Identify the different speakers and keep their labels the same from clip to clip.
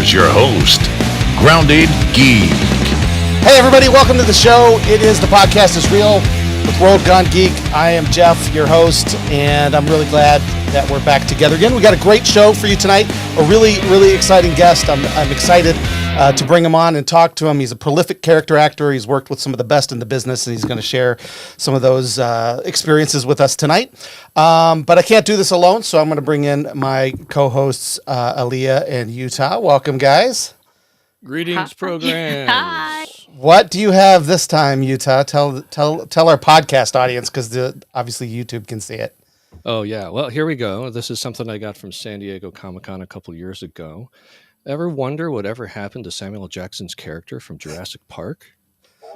Speaker 1: Here's your host, Grounded Geek.
Speaker 2: Hey everybody, welcome to the show. It is The Podcast is Real with World Gone Geek. I am Jeff, your host, and I'm really glad that we're back together again. We got a great show for you tonight. A really exciting guest. I'm excited to bring him on and talk to him. He's a prolific character actor. He's worked with some of the best in the business, and he's going to share some of those experiences with us tonight. But I can't do this alone, so I'm going to bring in my co-hosts, Aaliyah and Utah. Welcome, guys.
Speaker 3: Greetings, program.
Speaker 4: Hi.
Speaker 2: What do you have this time, Utah? Tell our podcast audience, because obviously YouTube can see it.
Speaker 3: Oh, yeah. Well, here we go. This is something I got from San Diego Comic-Con a couple years ago. Ever wonder whatever happened to Samuel Jackson's character from Jurassic Park?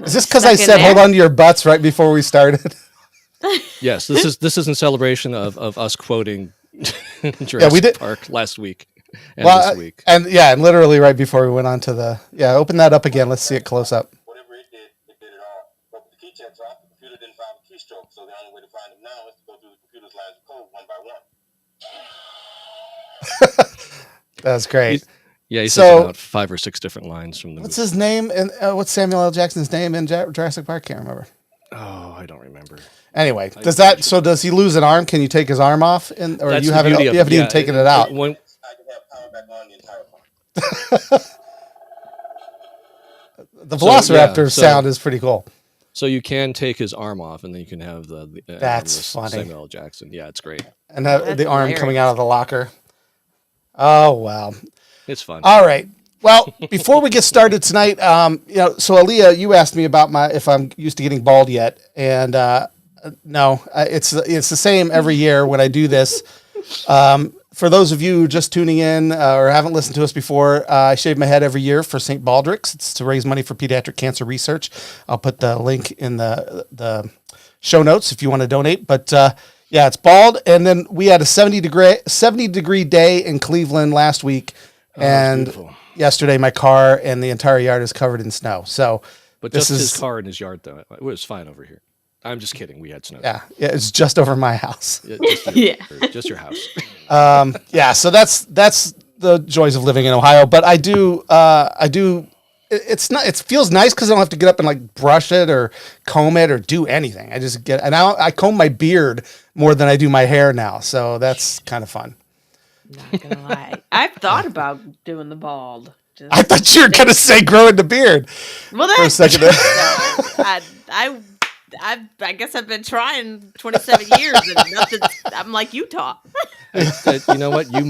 Speaker 2: Is this because I said hold on to your butts right before we started?
Speaker 3: Yes, this is in celebration of us quoting Jurassic Park last week and this week.
Speaker 2: And literally right before we went on to the open that up again. Let's see it close up.
Speaker 5: Whatever it did it all. But with the keychains off, the computer didn't find the keystroke, so the only way to find them now is to go through the computer's lines of code one by one.
Speaker 2: That's great.
Speaker 3: He says about 5 or 6 different lines from the
Speaker 2: What's
Speaker 3: movie.
Speaker 2: his name? And what's Samuel L. Jackson's name in Jurassic Park? Can't remember.
Speaker 3: Oh, I don't remember.
Speaker 2: Anyway, does he lose an arm? Can you take his arm off? Or you haven't even taken it out?
Speaker 5: I can have power back on the entire farm.
Speaker 2: The Velociraptor sound is pretty cool.
Speaker 3: So you can take his arm off, and then you can have the
Speaker 2: That's funny.
Speaker 3: Samuel L. Jackson. Yeah, it's great.
Speaker 2: And the arm coming out of the locker. Oh, wow.
Speaker 3: It's fun.
Speaker 2: All right. Well, before we get started tonight, so Aaliyah, you asked me about if I'm used to getting bald yet, and no, it's the same every year when I do this. For those of you just tuning in or haven't listened to us before, I shave my head every year for St. Baldrick's. It's to raise money for pediatric cancer research. I'll put the link in the show notes if you want to donate. But it's bald, and then we had a 70 degree day in Cleveland last week. And yesterday, my car and the entire yard is covered in snow. So,
Speaker 3: but just his car and his yard, though, it was fine over here. I'm just kidding. We had snow.
Speaker 2: Yeah, it's just over my house.
Speaker 3: Just your house.
Speaker 2: So that's the joys of living in Ohio. But I do. It's not. It feels nice because I don't have to get up and like brush it or comb it or do anything. I just I comb my beard more than I do my hair now. So that's kind of fun.
Speaker 4: Not gonna lie, I've thought about doing the bald.
Speaker 2: I thought you were gonna say growing the beard.
Speaker 4: Well,
Speaker 2: for a second.
Speaker 4: I guess I've been trying 27 years and nothing. I'm like Utah.
Speaker 3: You know what? You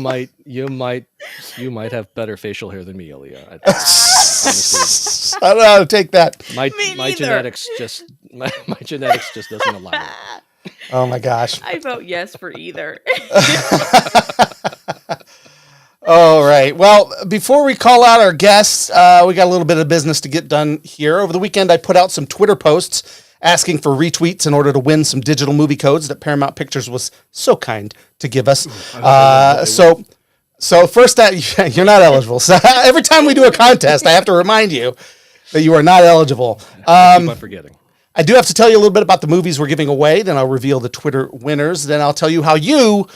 Speaker 3: might have better facial hair than me, Aaliyah. Honestly,
Speaker 2: I don't know how to take that.
Speaker 3: My genetics just doesn't allow it.
Speaker 2: Oh my gosh.
Speaker 4: I vote yes for either.
Speaker 2: All right. Well, before we call out our guests, we got a little bit of business to get done here. Over the weekend, I put out some Twitter posts asking for retweets in order to win some digital movie codes that Paramount Pictures was so kind to give us. So first, you're not eligible. So every time we do a contest, I have to remind you that you are not eligible.
Speaker 3: I keep on forgetting.
Speaker 2: I do have to tell you a little bit about the movies we're giving away. Then I'll reveal the Twitter winners. Then I'll tell you how you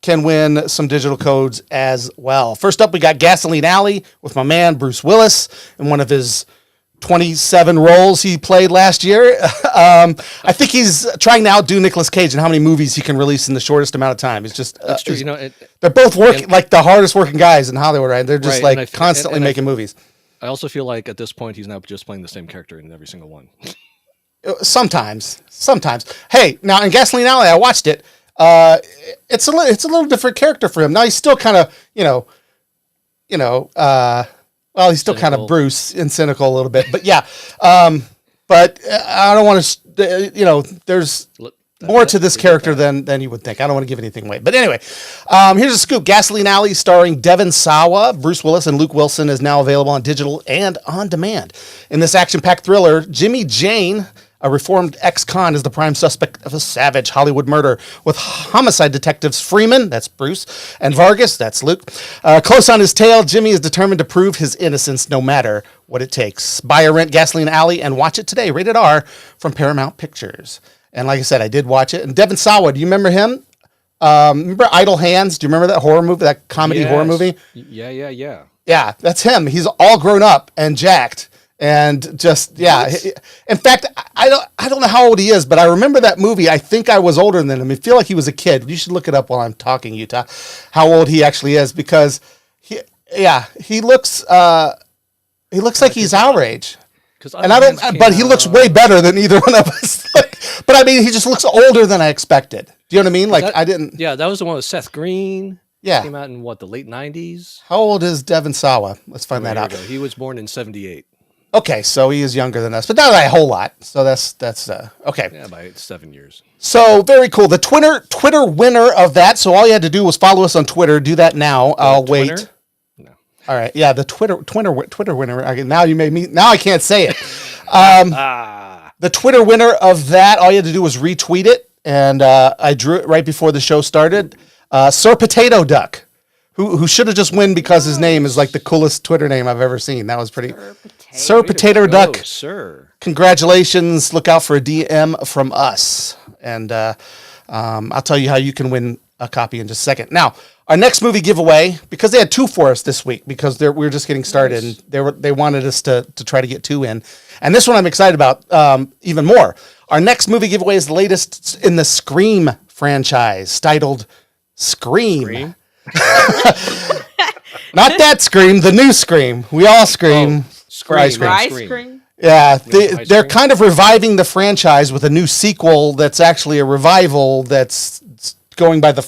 Speaker 2: can win some digital codes as well. First up, we got Gasoline Alley with my man, Bruce Willis, in one of his 27 roles he played last year. I think he's trying to outdo Nicolas Cage in how many movies he can release in the shortest amount of time. It's just
Speaker 3: that's true.
Speaker 2: They're both working like the hardest working guys in Hollywood, right? They're just constantly making movies.
Speaker 3: I also feel like at this point he's now just playing the same character in every single one.
Speaker 2: Sometimes. Hey, now in Gasoline Alley, I watched it. It's a little different character for him. Now he's still kind of, he's still kind of Bruce and cynical a little bit, but yeah. But I don't want to, there's more to this character than you would think. I don't want to give anything away. But anyway, here's a scoop. Gasoline Alley starring Devon Sawa, Bruce Willis, and Luke Wilson is now available on digital and on demand. In this action-packed thriller, Jimmy Jane, a reformed ex-con, is the prime suspect of a savage Hollywood murder with homicide detectives Freeman, that's Bruce, and Vargas, that's Luke. Close on his tail, Jimmy is determined to prove his innocence no matter what it takes. Buy or rent Gasoline Alley and watch it today. Rated R from Paramount Pictures. And like I said, I did watch it. And Devon Sawa, do you remember him? Remember Idle Hands? Do you remember that horror movie, that comedy horror movie?
Speaker 3: Yeah.
Speaker 2: Yeah, that's him. He's all grown up and jacked. And just in fact, I don't know how old he is, but I remember that movie. I think I was older than him. I feel like he was a kid. You should look it up while I'm talking, Utah, how old he actually is, because he looks like he's our age. But he looks way better than either one of us. But I mean, he just looks older than I expected. Do you know what I mean? Like I didn't.
Speaker 3: Yeah, that was the one with Seth Green.
Speaker 2: Yeah,
Speaker 3: came out in the late '90s.
Speaker 2: How old is Devon Sawa? Let's find that out.
Speaker 3: He was born in '78.
Speaker 2: Okay, so he is younger than us, but not by a whole lot. So that's okay.
Speaker 3: Yeah, by 7 years.
Speaker 2: So very cool. The Twitter winner of that. So all you had to do was follow us on Twitter. Do that now. I'll wait.
Speaker 3: No.
Speaker 2: All right. Yeah, the Twitter winner. Now you made me. Now I can't say it. The Twitter winner of that. All you had to do was retweet it, and I drew it right before the show started. Sir Potato Duck. Who should have just won because his name is like the coolest Twitter name I've ever seen. That was pretty. Sir Potato Duck.
Speaker 3: Sir.
Speaker 2: Congratulations. Look out for a DM from us. And I'll tell you how you can win a copy in just a second. Now, our next movie giveaway, because they had 2 for us this week, because we were just getting started, and they wanted us to try to get 2 in. And this one I'm excited about even more. Our next movie giveaway is the latest in the Scream franchise, titled Scream? Not that Scream, the new Scream. We all scream. Ice cream. Yeah, they're kind of reviving the franchise with a new sequel that's actually a revival that's going by the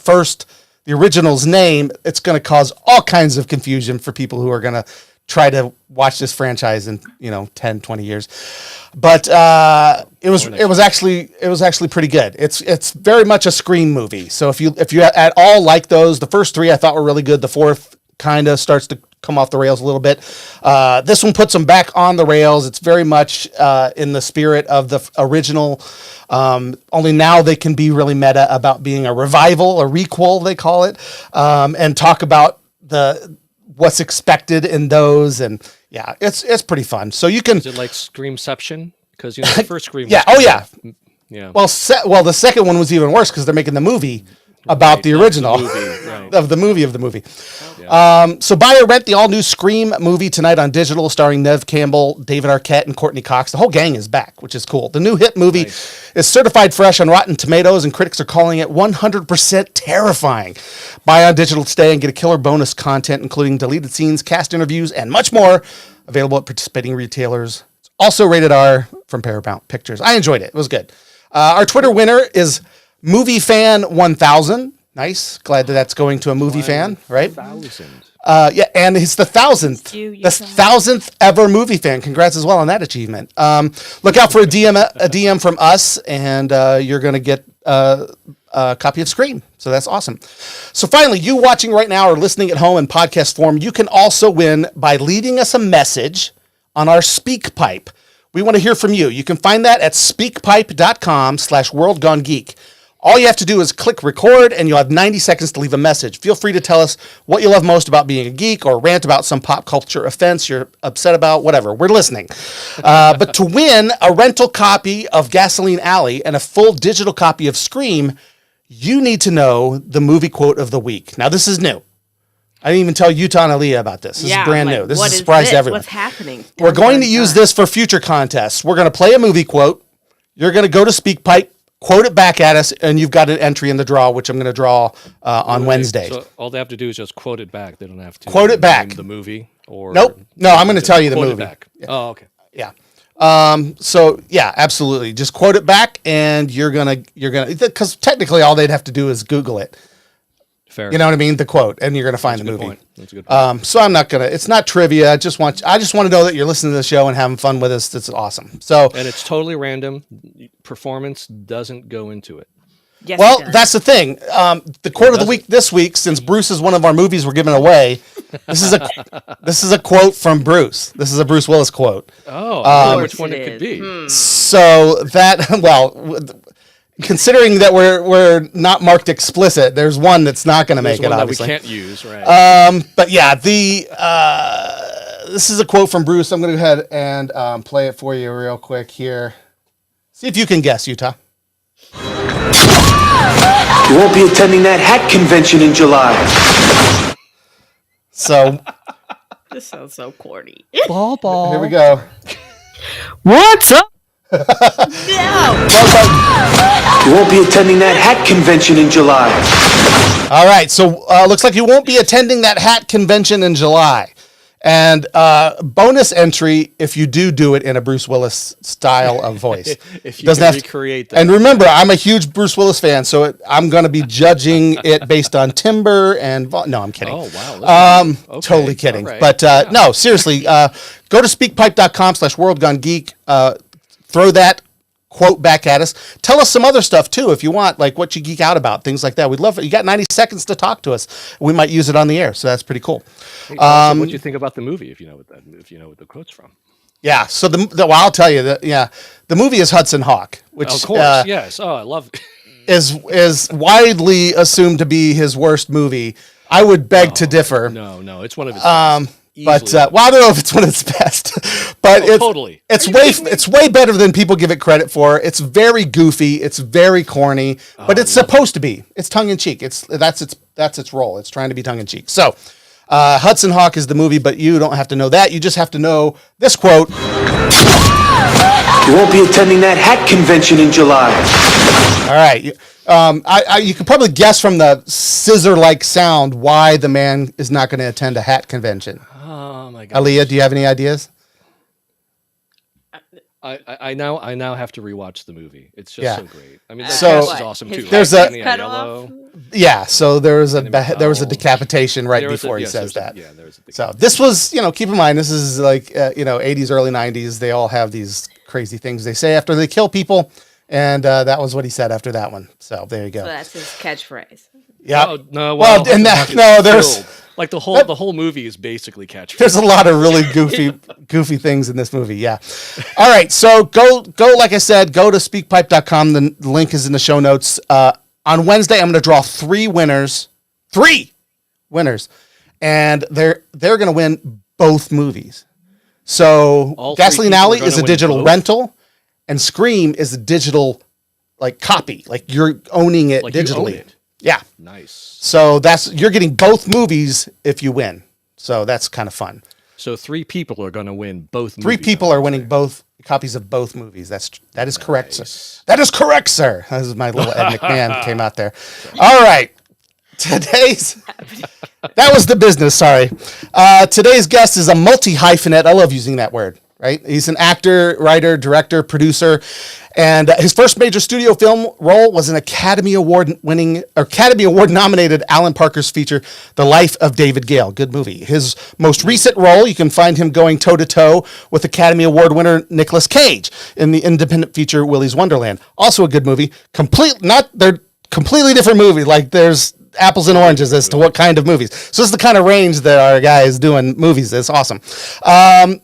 Speaker 2: original's name. It's going to cause all kinds of confusion for people who are going to try to watch this franchise in 10, 20 years. But it was actually pretty good. It's very much a Scream movie. So if you at all like those, the first 3 I thought were really good. The 4th kind of starts to come off the rails a little bit. This one puts them back on the rails. It's very much in the spirit of the original. Only now they can be really meta about being a revival, a requel they call it, and talk about what's expected in those, and yeah, it's pretty fun. So you can.
Speaker 3: Is it like Screamception? Because the first Scream.
Speaker 2: Yeah. Oh yeah.
Speaker 3: Yeah.
Speaker 2: Well, the second one was even worse because they're making the movie about the original of the movie. Yeah. So buy or rent the all new Scream movie tonight on digital, starring Neve Campbell, David Arquette, and Courtney Cox. The whole gang is back, which is cool. The new hit movie is certified fresh on Rotten Tomatoes, and critics are calling it 100% terrifying. Buy on digital today and get a killer bonus content, including deleted scenes, cast interviews, and much more. Available at participating retailers. It's also rated R from Paramount Pictures. I enjoyed it. It was good. Our Twitter winner is MovieFan1000. Nice. Glad that's going to a movie fan, right?
Speaker 3: 1,000.
Speaker 2: Yeah, and it's the 1,000th ever movie fan. Congrats as well on that achievement. Look out for a DM from us, and you're going to get a copy of Scream. So that's awesome. So finally, you watching right now or listening at home in podcast form, you can also win by leaving us a message on our SpeakPipe. We want to hear from you. You can find that at speakpipe.com/worldgonegeek. All you have to do is click record, and you'll have 90 seconds to leave a message. Feel free to tell us what you love most about being a geek, or rant about some pop culture offense you're upset about, whatever. We're listening. But to win a rental copy of Gasoline Alley and a full digital copy of Scream, you need to know the movie quote of the week. Now, this is new. I didn't even tell Utah and Aaliyah about this. This is brand new. This is a surprise to everyone.
Speaker 4: What's happening?
Speaker 2: We're going to use this for future contests. We're going to play a movie quote. You're going to go to SpeakPipe, quote it back at us, and you've got an entry in the draw, which I'm going to draw on Wednesday.
Speaker 3: So all they have to do is just quote it back. They don't have to
Speaker 2: quote it back.
Speaker 3: Name the movie or
Speaker 2: nope. No, I'm going to tell you the movie.
Speaker 3: It back. Yeah. Oh, okay.
Speaker 2: Yeah. So yeah, absolutely. Just quote it back, and you're gonna because technically all they'd have to do is Google it.
Speaker 3: Fair.
Speaker 2: You know what I mean? The quote, and you're gonna find the movie.
Speaker 3: That's a good point.
Speaker 2: So I'm not gonna. It's not trivia. I just want to know that you're listening to the show and having fun with us. That's awesome. So
Speaker 3: and it's totally random. Performance doesn't go into it.
Speaker 4: Yes,
Speaker 2: well, that's the thing. The quote of the week this week, since Bruce is one of our movies we're giving away, this is a quote from Bruce. This is a Bruce Willis quote.
Speaker 3: Oh, which one it could be?
Speaker 2: So that considering that we're not marked explicit, there's one that's not going to make it. Obviously,
Speaker 3: that we can't use, right?
Speaker 2: But yeah, this is a quote from Bruce. I'm going to go ahead and play it for you real quick here. See if you can guess, Utah.
Speaker 6: You won't be attending that hat convention in July.
Speaker 2: So
Speaker 4: This sounds so corny.
Speaker 3: Boba.
Speaker 2: Here we go.
Speaker 4: What's up? No.
Speaker 6: You won't be attending that hat convention in July.
Speaker 2: All right, so looks like you won't be attending that hat convention in July. And bonus entry if you do it in a Bruce Willis style of voice.
Speaker 3: If you can recreate that.
Speaker 2: And remember, I'm a huge Bruce Willis fan, so I'm going to be judging it based on timbre and no, I'm kidding.
Speaker 3: Oh wow! Okay.
Speaker 2: Totally kidding.
Speaker 3: Right.
Speaker 2: But no, seriously, go to speakpipe.com/worldgonegeek. Throw that quote back at us. Tell us some other stuff too if you want, like what you geek out about, things like that. We'd love it. You got 90 seconds to talk to us. We might use it on the air, so that's pretty cool.
Speaker 3: Hey, what do you think about the movie? If you know what the quote's from.
Speaker 2: Yeah. So well, I'll tell you that. Yeah, the movie is Hudson Hawk, which
Speaker 3: Of course, yes. Oh, I love it.
Speaker 2: is widely assumed to be his worst movie. I would beg to differ.
Speaker 3: No, it's one of his best.
Speaker 2: But well, I don't know if it's one of its best, but
Speaker 3: totally.
Speaker 2: It's way better than people give it credit for. It's very goofy. It's very corny, but it's supposed to be. It's tongue in cheek. That's its role. It's trying to be tongue in cheek. So, Hudson Hawk is the movie, but you don't have to know that. You just have to know this quote.
Speaker 6: You won't be attending that hat convention in July.
Speaker 2: All right. You could probably guess from the scissor-like sound why the man is not going to attend a hat convention.
Speaker 3: Oh my god.
Speaker 2: Aaliyah, do you have any ideas?
Speaker 3: I now have to rewatch the movie. It's just so great. I mean, the
Speaker 2: So,
Speaker 3: cast is awesome too.
Speaker 2: there's
Speaker 3: right?
Speaker 2: a-
Speaker 3: Danny
Speaker 4: Cut
Speaker 3: Aiello.
Speaker 4: off.
Speaker 2: Yeah, so there was a decapitation right
Speaker 3: There was
Speaker 2: before he
Speaker 3: yes,
Speaker 2: says
Speaker 3: there's
Speaker 2: that.
Speaker 3: there was a
Speaker 2: So this was, keep in mind, this is like, 80s, early 90s. They all have these crazy things they say after they kill people. And that was what he said after that one. So there you go.
Speaker 4: So that's his catchphrase.
Speaker 2: Yeah.
Speaker 3: Oh, no,
Speaker 2: Well,
Speaker 3: well,
Speaker 2: and
Speaker 3: Hudson
Speaker 2: that,
Speaker 3: Hawk
Speaker 2: no,
Speaker 3: is
Speaker 2: there's
Speaker 3: filled. Like the whole movie is basically catchphrase.
Speaker 2: there's a lot of really goofy things in this movie. Yeah. All right. So go, like I said, go to speakpipe.com. The link is in the show notes. On Wednesday, I'm going to draw 3 winners. 3 winners. And they're going to win both movies. So
Speaker 3: All 3
Speaker 2: Gasoline
Speaker 3: people are
Speaker 2: Alley
Speaker 3: gonna
Speaker 2: is a
Speaker 3: win
Speaker 2: digital
Speaker 3: both?
Speaker 2: rental, and Scream is a digital copy. Like you're owning it
Speaker 3: Like you
Speaker 2: digitally.
Speaker 3: own it.
Speaker 2: Yeah.
Speaker 3: Nice.
Speaker 2: So you're getting both movies if you win. So that's kind of fun.
Speaker 3: So 3 people are going to win both.
Speaker 2: 3
Speaker 3: movies,
Speaker 2: people are winning both copies of both movies. That is correct, sir. That is correct, sir. That is my little Ed McMahon came out there. All right. That was the business, sorry. Today's guest is a multi-hyphenate. I love using that word, right? He's an actor, writer, director, producer, and his first major studio film role was an Academy Award nominated Alan Parker's feature, The Life of David Gale. Good movie. His most recent role, you can find him going toe-to-toe with Academy Award winner Nicolas Cage in the independent feature Willy's Wonderland. Also a good movie. They're completely different movie. Like there's apples and oranges as to what kind of movies. So this is the kind of range that our guy is doing movies. It's awesome.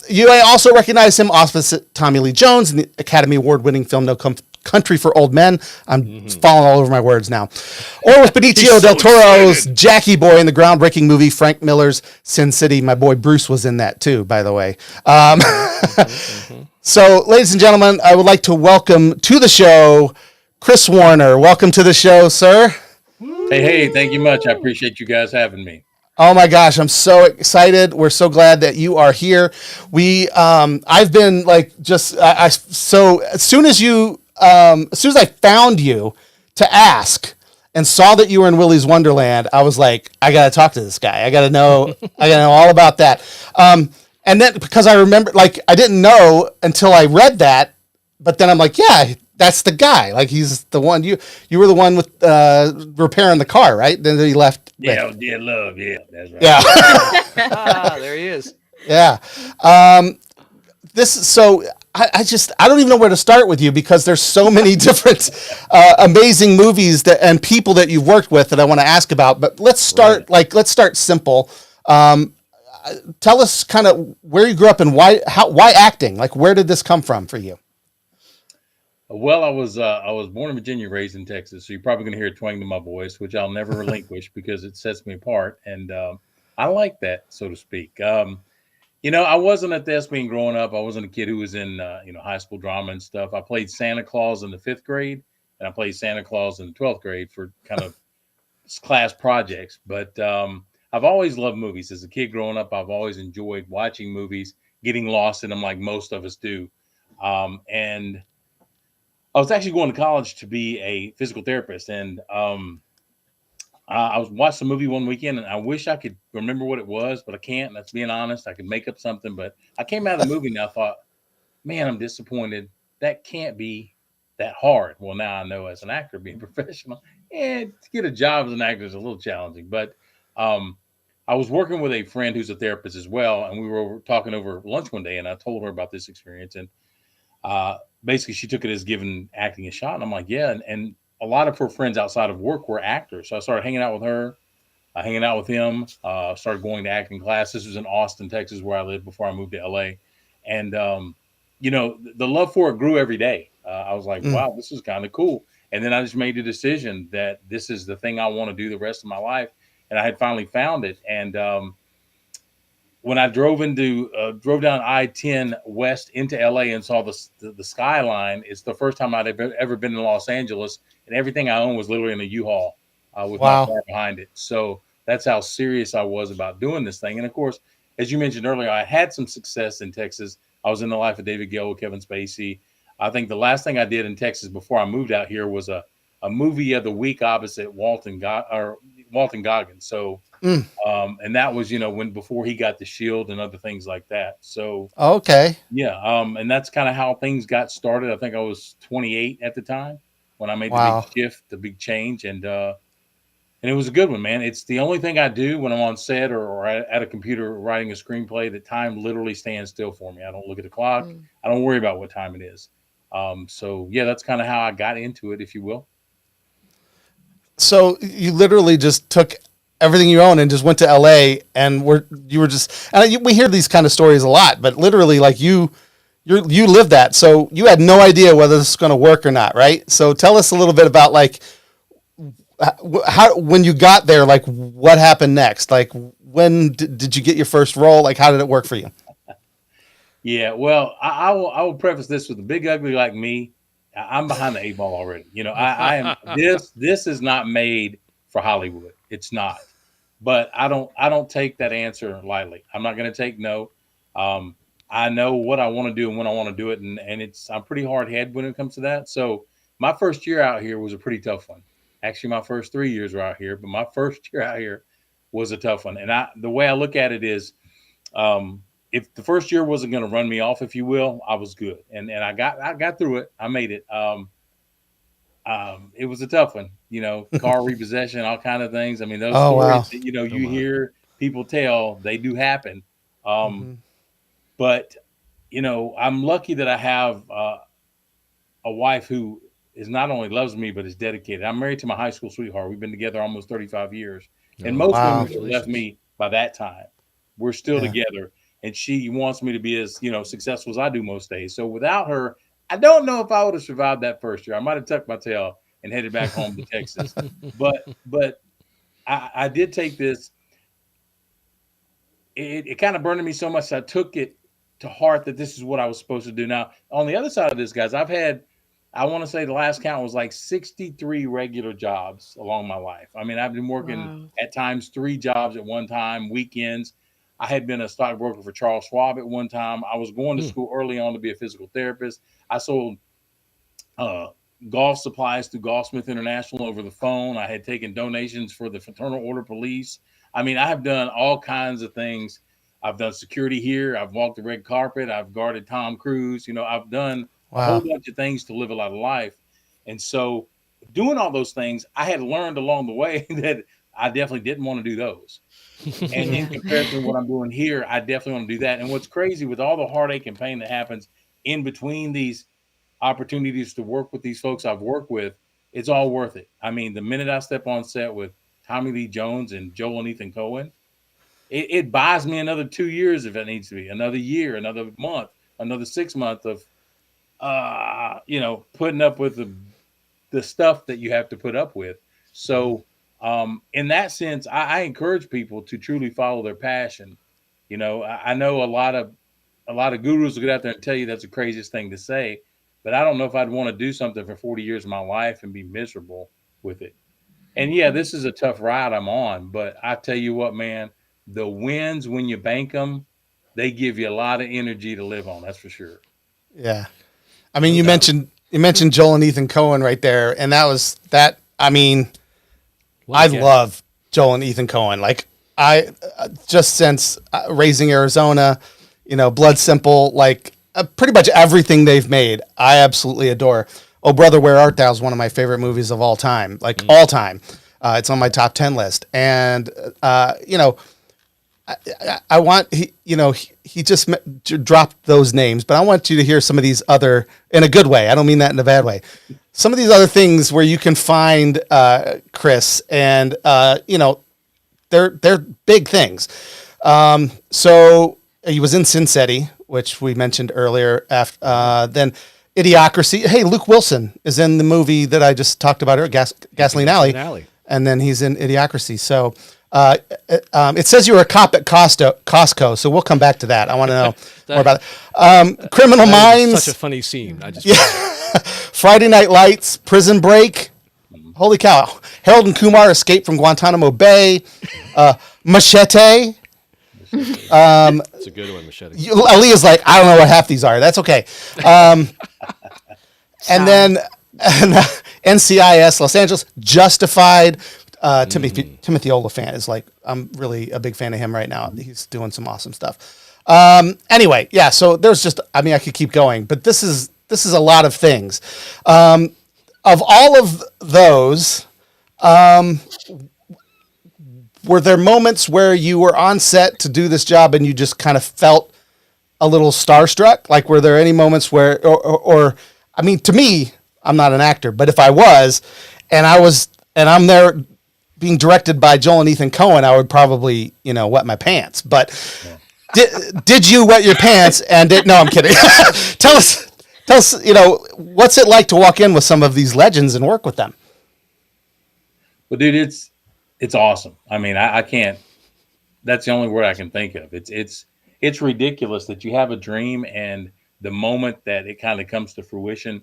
Speaker 2: You may also recognize him opposite Tommy Lee Jones in the Academy Award-winning film No Country for Old Men. I'm falling all over my words now. Or with Benicio del Toro's Jackie Boy in the groundbreaking movie Frank Miller's Sin City. My boy Bruce was in that too, by the way. So, ladies and gentlemen, I would like to welcome to the show Chris Warner. Welcome to the show, sir.
Speaker 7: Hey, thank you much. I appreciate you guys having me.
Speaker 2: Oh my gosh, I'm so excited. We're so glad that you are here. I've been so as soon as I found you to ask and saw that you were in Willy's Wonderland, I was like, I got to talk to this guy. I got to know all about that. And then because I remember, I didn't know until I read that, but then I'm like, yeah, that's the guy. Like he's the one. You were the one with repairing the car, right? Then he left.
Speaker 7: Yeah, dear love. Yeah, that's right.
Speaker 2: Yeah.
Speaker 3: There he is.
Speaker 2: Yeah. I don't even know where to start with you because there's so many different amazing movies and people that you've worked with that I want to ask about. But let's start let's start simple. Tell us kind of where you grew up and why acting? Like where did this come from for you?
Speaker 7: Well, I was born in Virginia, raised in Texas, so you're probably going to hear a twang to my voice, which I'll never relinquish because it sets me apart, and I like that, so to speak. I wasn't a thespian growing up. I wasn't a kid who was in high school drama and stuff. I played Santa Claus in the 5th grade, and I played Santa Claus in the 12th grade for kind of class projects. But I've always loved movies. As a kid growing up, I've always enjoyed watching movies, getting lost in them like most of us do. And I was actually going to college to be a physical therapist, and I was watching a movie one weekend, and I wish I could remember what it was, but I can't. That's being honest. I could make up something, but I came out of the movie and I thought, man, I'm disappointed. That can't be that hard. Well, now I know as an actor, being professional, and to get a job as an actor is a little challenging. But I was working with a friend who's a therapist as well, and we were talking over lunch one day, and I told her about this experience, and basically she took it as giving acting a shot. And I'm like, yeah. And a lot of her friends outside of work were actors. So I started hanging out with her, hanging out with him, started going to acting class. This was in Austin, Texas, where I lived before I moved to LA. And, the love for it grew every day. I was like, wow, this is kind of cool. And then I just made the decision that this is the thing I want to do the rest of my life. And I had finally found it. And when I drove down I-10 west into LA and saw the skyline, it's the first time I'd ever been in Los Angeles, and everything I owned was literally in a U-Haul with my car behind it. So that's how serious I was about doing this thing. And of course, as you mentioned earlier, I had some success in Texas. I was in The Life of David Gale with Kevin Spacey. I think the last thing I did in Texas before I moved out here was a movie of the week opposite Walton Goggins. So, and that was, before he got the Shield and other things like that. So,
Speaker 2: okay.
Speaker 7: Yeah. And that's kind of how things got started. I think I was 28 at the time when I made the big shift, the big change. And it was a good one, man. It's the only thing I do when I'm on set or at a computer writing a screenplay that time literally stands still for me. I don't look at the clock. I don't worry about what time it is. So yeah, that's kind of how I got into it, if you will.
Speaker 2: So you literally just took everything you own and just went to LA and we hear these kind of stories a lot, but literally like you lived that. So you had no idea whether this is going to work or not. Right. So tell us a little bit about like how, when you got there, like what happened next? Like when did you get your first role? Like how did it work for you?
Speaker 7: Yeah, well, I will preface this with a big ugly like me. I'm behind the 8 ball already. I am this is not made for Hollywood. It's not. But I don't take that answer lightly. I'm not going to take no. I know what I want to do and when I want to do it, and I'm pretty hard head when it comes to that. So my first year out here was a pretty tough one. Actually, my first 3 years were out here, but my first year out here was a tough one. And the way I look at it is, if the first year wasn't going to run me off, if you will, I was good. And I got through it. I made it. It was a tough one, car repossession, all kind of things. I mean, those stories that, you hear people tell, they do happen. But, I'm lucky that I have a wife who is not only loves me, but is dedicated. I'm married to my high school sweetheart. We've been together almost 35 years. And most women have left me by that time. We're still together. And she wants me to be as, successful as I do most days. So without her, I don't know if I would have survived that first year. I might have tucked my tail and headed back home to Texas. But I did take this. It kind of burned me so much. I took it to heart that this is what I was supposed to do. Now, on the other side of this, guys, I want to say the last count was like 63 regular jobs along my life. I mean, I've been working at times 3 jobs at one time, weekends. I had been a stockbroker for Charles Schwab at one time. I was going to school early on to be a physical therapist. I sold golf supplies through Golfsmith International over the phone. I had taken donations for the Fraternal Order Police. I mean, I have done all kinds of things. I've done security here. I've walked the red carpet. I've guarded Tom Cruise. I've done a whole bunch of things to live a lot of life. And so doing all those things, I had learned along the way that I definitely didn't want to do those. And in comparison to what I'm doing here, I definitely want to do that. And what's crazy with all the heartache and pain that happens in between these opportunities to work with these folks I've worked with, it's all worth it. I mean, the minute I step on set with Tommy Lee Jones and Joel and Ethan Coen, it buys me another 2 years if it needs to be, another year, another month, another 6 months of, putting up with the stuff that you have to put up with. So, in that sense, I encourage people to truly follow their passion. I know a lot of gurus will get out there and tell you that's the craziest thing to say, but I don't know if I'd want to do something for 40 years of my life and be miserable with it. And yeah, this is a tough ride I'm on, but I tell you what, man, the wins when you bank them, they give you a lot of energy to live on. That's for sure.
Speaker 2: Yeah. I mean,
Speaker 3: No doubt.
Speaker 2: you mentioned Joel and Ethan Coen right there, and that was that. I mean,
Speaker 3: What
Speaker 2: I
Speaker 3: a get.
Speaker 2: love Joel and Ethan Coen. Like I just since Raising Arizona, Blood Simple, like pretty much everything they've made, I absolutely adore. Oh Brother, Where Art Thou is one of my favorite movies of all time, like all time. It's on my top 10 list, and I want he just dropped those names, but I want you to hear some of these other in a good way. I don't mean that in a bad way. Some of these other things where you can find Chris, and they're big things. So he was in Sin City, which we mentioned earlier. After then, Idiocracy. Hey, Luke Wilson is in the movie that I just talked about earlier, Gasoline Alley, and then he's in Idiocracy. So. It says you were a cop at Costco, so we'll come back to that. I want to know more about it. Criminal Minds.
Speaker 3: Such a funny scene. I just
Speaker 2: Friday Night Lights, Prison Break. Holy cow. Harold and Kumar Escape from Guantanamo Bay. Machete.
Speaker 3: It's a good one, Machete.
Speaker 2: Aaliyah's like, I don't know what half these are. That's okay. And then NCIS, Los Angeles, Justified. Timothy Oliphant is like, I'm really a big fan of him right now. He's doing some awesome stuff. Anyway, yeah. So there's just, I mean, I could keep going, but this is a lot of things. Of all of those, were there moments where you were on set to do this job and you just kind of felt a little starstruck? Like, were there any moments where, or I mean, to me, I'm not an actor, but if I was, and I'm there being directed by Joel and Ethan Coen, I would probably, wet my pants. But did you wet your pants? No, I'm kidding. Tell us, what's it like to walk in with some of these legends and work with them?
Speaker 7: Well, dude, it's awesome. I mean, I can't. That's the only word I can think of. It's ridiculous that you have a dream and the moment that it kind of comes to fruition.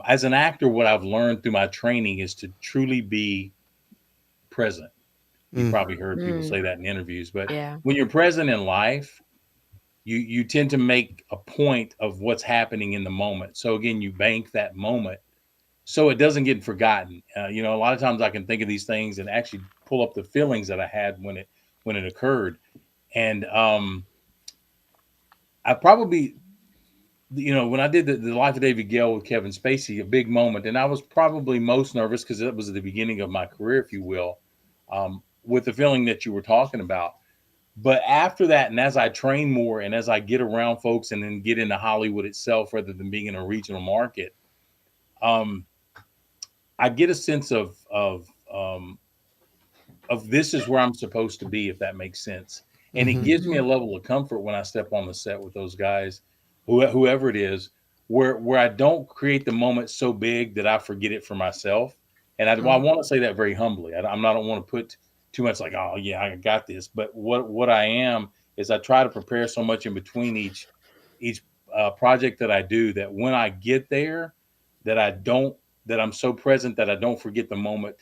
Speaker 7: As an actor, what I've learned through my training is to truly be present. You probably heard people say that in interviews, but when you're present in life, you tend to make a point of what's happening in the moment. So again, you bank that moment so it doesn't get forgotten. A lot of times I can think of these things and actually pull up the feelings that I had when it occurred. And I probably, when I did the Life of David Gale with Kevin Spacey, a big moment, and I was probably most nervous because it was at the beginning of my career, if you will, with the feeling that you were talking about. But after that, and as I train more and as I get around folks and then get into Hollywood itself, rather than being in a regional market, I get a sense of this is where I'm supposed to be, if that makes sense. And it gives me a level of comfort when I step on the set with those guys, whoever it is, where I don't create the moment so big that I forget it for myself. And I want to say that very humbly. I don't want to put too much like, oh yeah, I got this. But what I am is I try to prepare so much in between each project that I do, that when I get there, that I'm so present that I don't forget the moment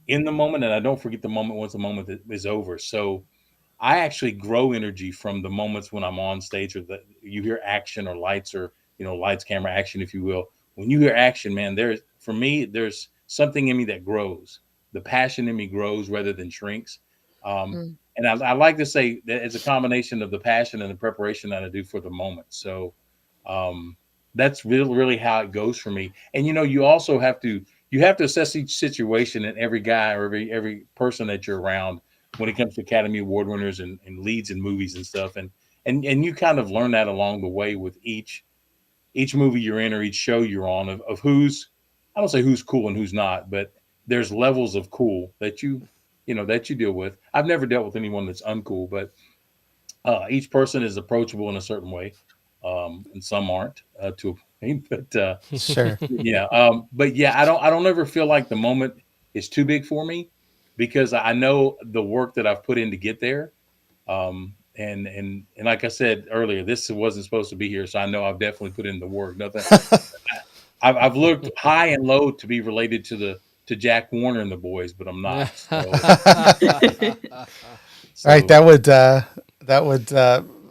Speaker 7: in the moment, and I don't forget the moment once the moment is over. So I actually grow energy from the moments when I'm on stage, or that you hear action or lights, or lights, camera, action, if you will. When you hear action, man, there's something in me that grows. The passion in me grows rather than shrinks. And I like to say that it's a combination of the passion and the preparation that I do for the moment. So that's really how it goes for me. And you also have to assess each situation and every guy or every person that you're around when it comes to Academy Award winners and leads in movies and stuff. And you kind of learn that along the way with each movie you're in or each show you're on, of who's, I don't say who's cool and who's not, but there's levels of cool that you deal with. I've never dealt with anyone that's uncool, but each person is approachable in a certain way. And some aren't to a point, but
Speaker 2: Sure.
Speaker 7: yeah. But yeah, I don't ever feel like the moment is too big for me, because I know the work that I've put in to get there. And like I said earlier, this wasn't supposed to be here, so I know I've definitely put in the work. Nothing. I've looked high and low to be related to to Jack Warner and the boys, but I'm not. So,
Speaker 2: Right. That would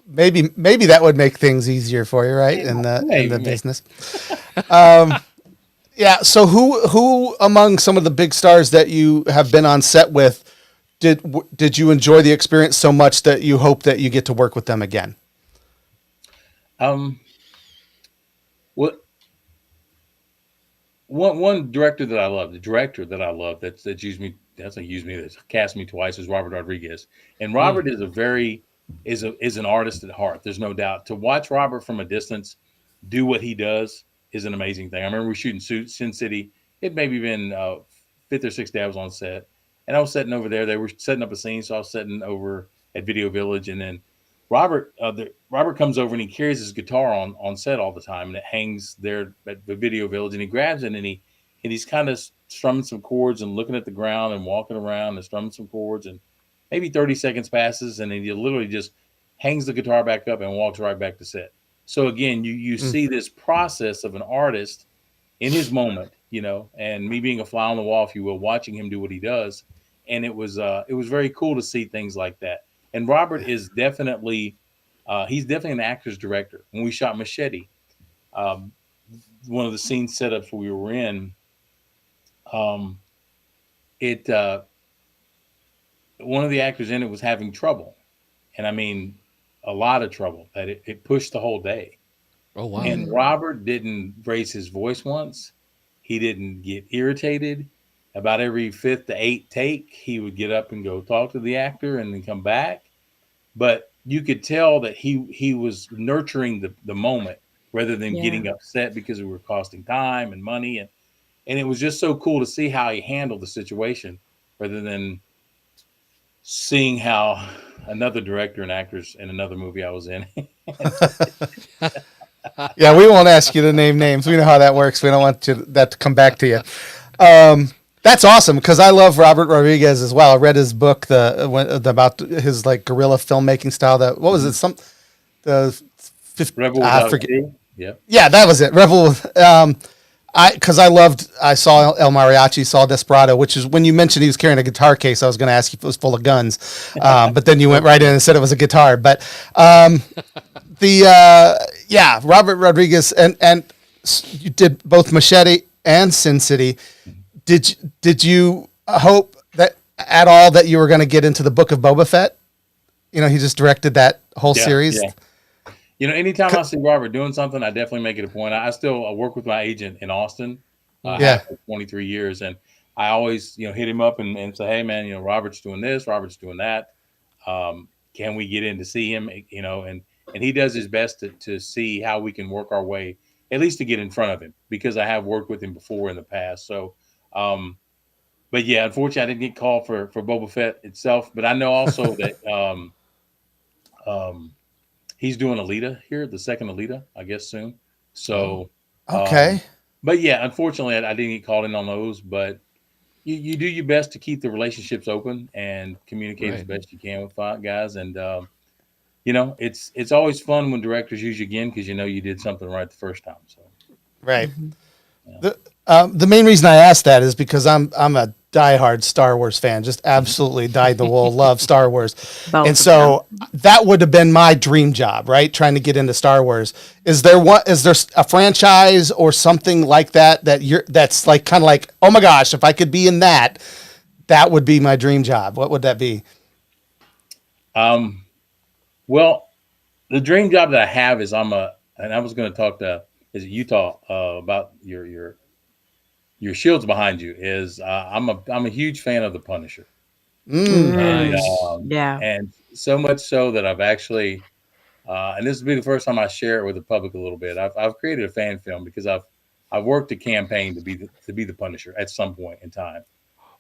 Speaker 2: maybe that would make things easier for you, right? In the business. Yeah. So who among some of the big stars that you have been on set with did you enjoy the experience so much that you hope that you get to work with them again?
Speaker 7: What one director that I love, that's cast me twice is Robert Rodriguez, and Robert is an artist at heart. There's no doubt. To watch Robert from a distance do what he does is an amazing thing. I remember we shooting Sin City. It maybe been fifth or sixth day I was on set, and I was sitting over there. They were setting up a scene, so I was sitting over at Video Village, and then Robert comes over and he carries his guitar on set all the time, and it hangs there at the Video Village, and he grabs it and he's kind of strumming some chords and looking at the ground and walking around and strumming some chords, and maybe 30 seconds passes, and then he literally just hangs the guitar back up and walks right back to set. So again, you see this process of an artist in his moment, and me being a fly on the wall, if you will, watching him do what he does. And it was very cool to see things like that. And Robert is definitely, he's definitely an actor's director. When we shot Machete, one of the scene setups we were in, one of the actors in it was having trouble. And I mean, a lot of trouble that it pushed the whole day.
Speaker 3: Oh, wow.
Speaker 7: And Robert didn't raise his voice once. He didn't get irritated. About every 5th to 8th take, he would get up and go talk to the actor and then come back. But you could tell that he was nurturing the moment rather than getting upset because it were costing time and money. And it was just so cool to see how he handled the situation rather than seeing how another director and actors in another movie I was in.
Speaker 2: Yeah, we won't ask you to name names. We know how that works. We don't want that to come back to you. That's awesome because I love Robert Rodriguez as well. I read his book about his like guerrilla filmmaking style. What was it?
Speaker 7: Rebel.
Speaker 2: I forget.
Speaker 7: Yeah,
Speaker 2: that was it. Rebel. I saw El Mariachi, saw Desperado, which is when you mentioned he was carrying a guitar case. I was going to ask if it was full of guns, but then you went right in and said it was a guitar. But Robert Rodriguez and you did both Machete and Sin City. Did you hope that at all that you were going to get into the Book of Boba Fett? He just directed that whole series.
Speaker 7: Yeah. Anytime I see Robert doing something, I definitely make it a point. I still work with my agent in Austin. For 23 years, and I always hit him up and say, hey man, Robert's doing this, Robert's doing that. Can we get in to see him? And he does his best to see how we can work our way, at least to get in front of him, because I have worked with him before in the past. So, but yeah, unfortunately, I didn't get called for Boba Fett itself. But I know also that he's doing Alita here, the second Alita, I guess soon. So
Speaker 2: okay.
Speaker 7: But yeah, unfortunately, I didn't get called in on those. But you do your best to keep the relationships open and communicate as best you can with guys. And it's always fun when directors use you again because you did something right the first time. So
Speaker 2: right. Yeah. The main reason I asked that is because I'm a diehard Star Wars fan, just absolutely dyed the wool, love Star Wars. And so that would have been my dream job, right? Trying to get into Star Wars. Is there a franchise or something like that's like kind of like, oh my gosh, if I could be in that would be my dream job. What would that be?
Speaker 7: Well, the dream job that I have is and I was going to talk to Utah about your shields behind you is I'm a huge fan of the Punisher.
Speaker 3: Nice.
Speaker 7: And so much so that I've actually and this will be the first time I share it with the public a little bit. I've created a fan film because I've worked a campaign to be the Punisher at some point in time.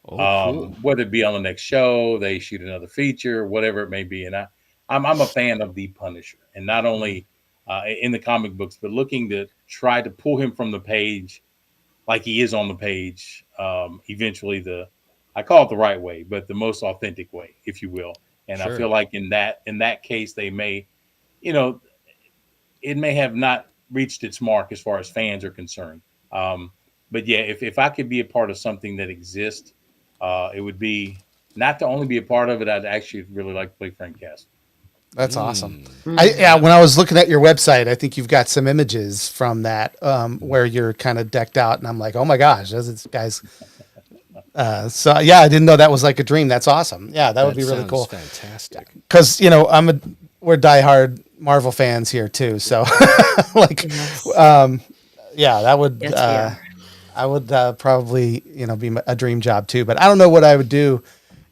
Speaker 7: Cool. Whether it be on the next show, they shoot another feature, whatever it may be, and I'm a fan of the Punisher, and not only in the comic books, but looking to try to pull him from the page like he is on the page, eventually I call it the right way, but the most authentic way, if you will. And sure. I feel like in that case, they may, it may have not reached its mark as far as fans are concerned. but yeah, if I could be a part of something that exists, it would be not to only be a part of it. I'd actually really like to play Frank Castle.
Speaker 2: That's awesome. When I was looking at your website, I think you've got some images from that where you're kind of decked out, and I'm like, oh my gosh, this guy's. So yeah, I didn't know that was like a dream. That's awesome. Yeah, that would be really cool.
Speaker 3: Fantastic.
Speaker 2: Because we're diehard Marvel fans here too. So like, yeah, that would I would probably be a dream job too. But I don't know what I would do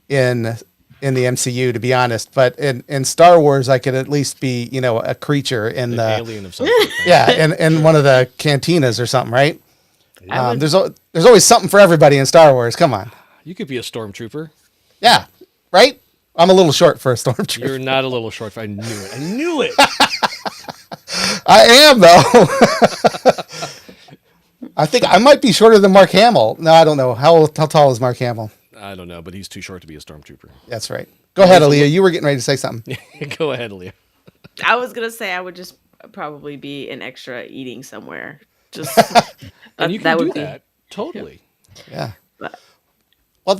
Speaker 2: in the MCU, to be honest. But in Star Wars, I could at least be a creature in the
Speaker 3: alien of some sort.
Speaker 2: yeah, in one of the cantinas or something, right? There's always something for everybody in Star Wars. Come on.
Speaker 3: You could be a stormtrooper.
Speaker 2: Yeah, right? I'm a little short for a stormtrooper.
Speaker 3: You're not a little short. I knew it. I knew it.
Speaker 2: I am, though. I think I might be shorter than Mark Hamill. No, I don't know. How tall is Mark Hamill?
Speaker 3: I don't know, but he's too short to be a stormtrooper.
Speaker 2: That's right. Go ahead, Aaliyah. You were getting ready to say something.
Speaker 3: Go ahead, Aaliyah.
Speaker 4: I was going to say I would just probably be an extra eating somewhere. Just
Speaker 3: and you can do that. Totally.
Speaker 2: Yeah. Well,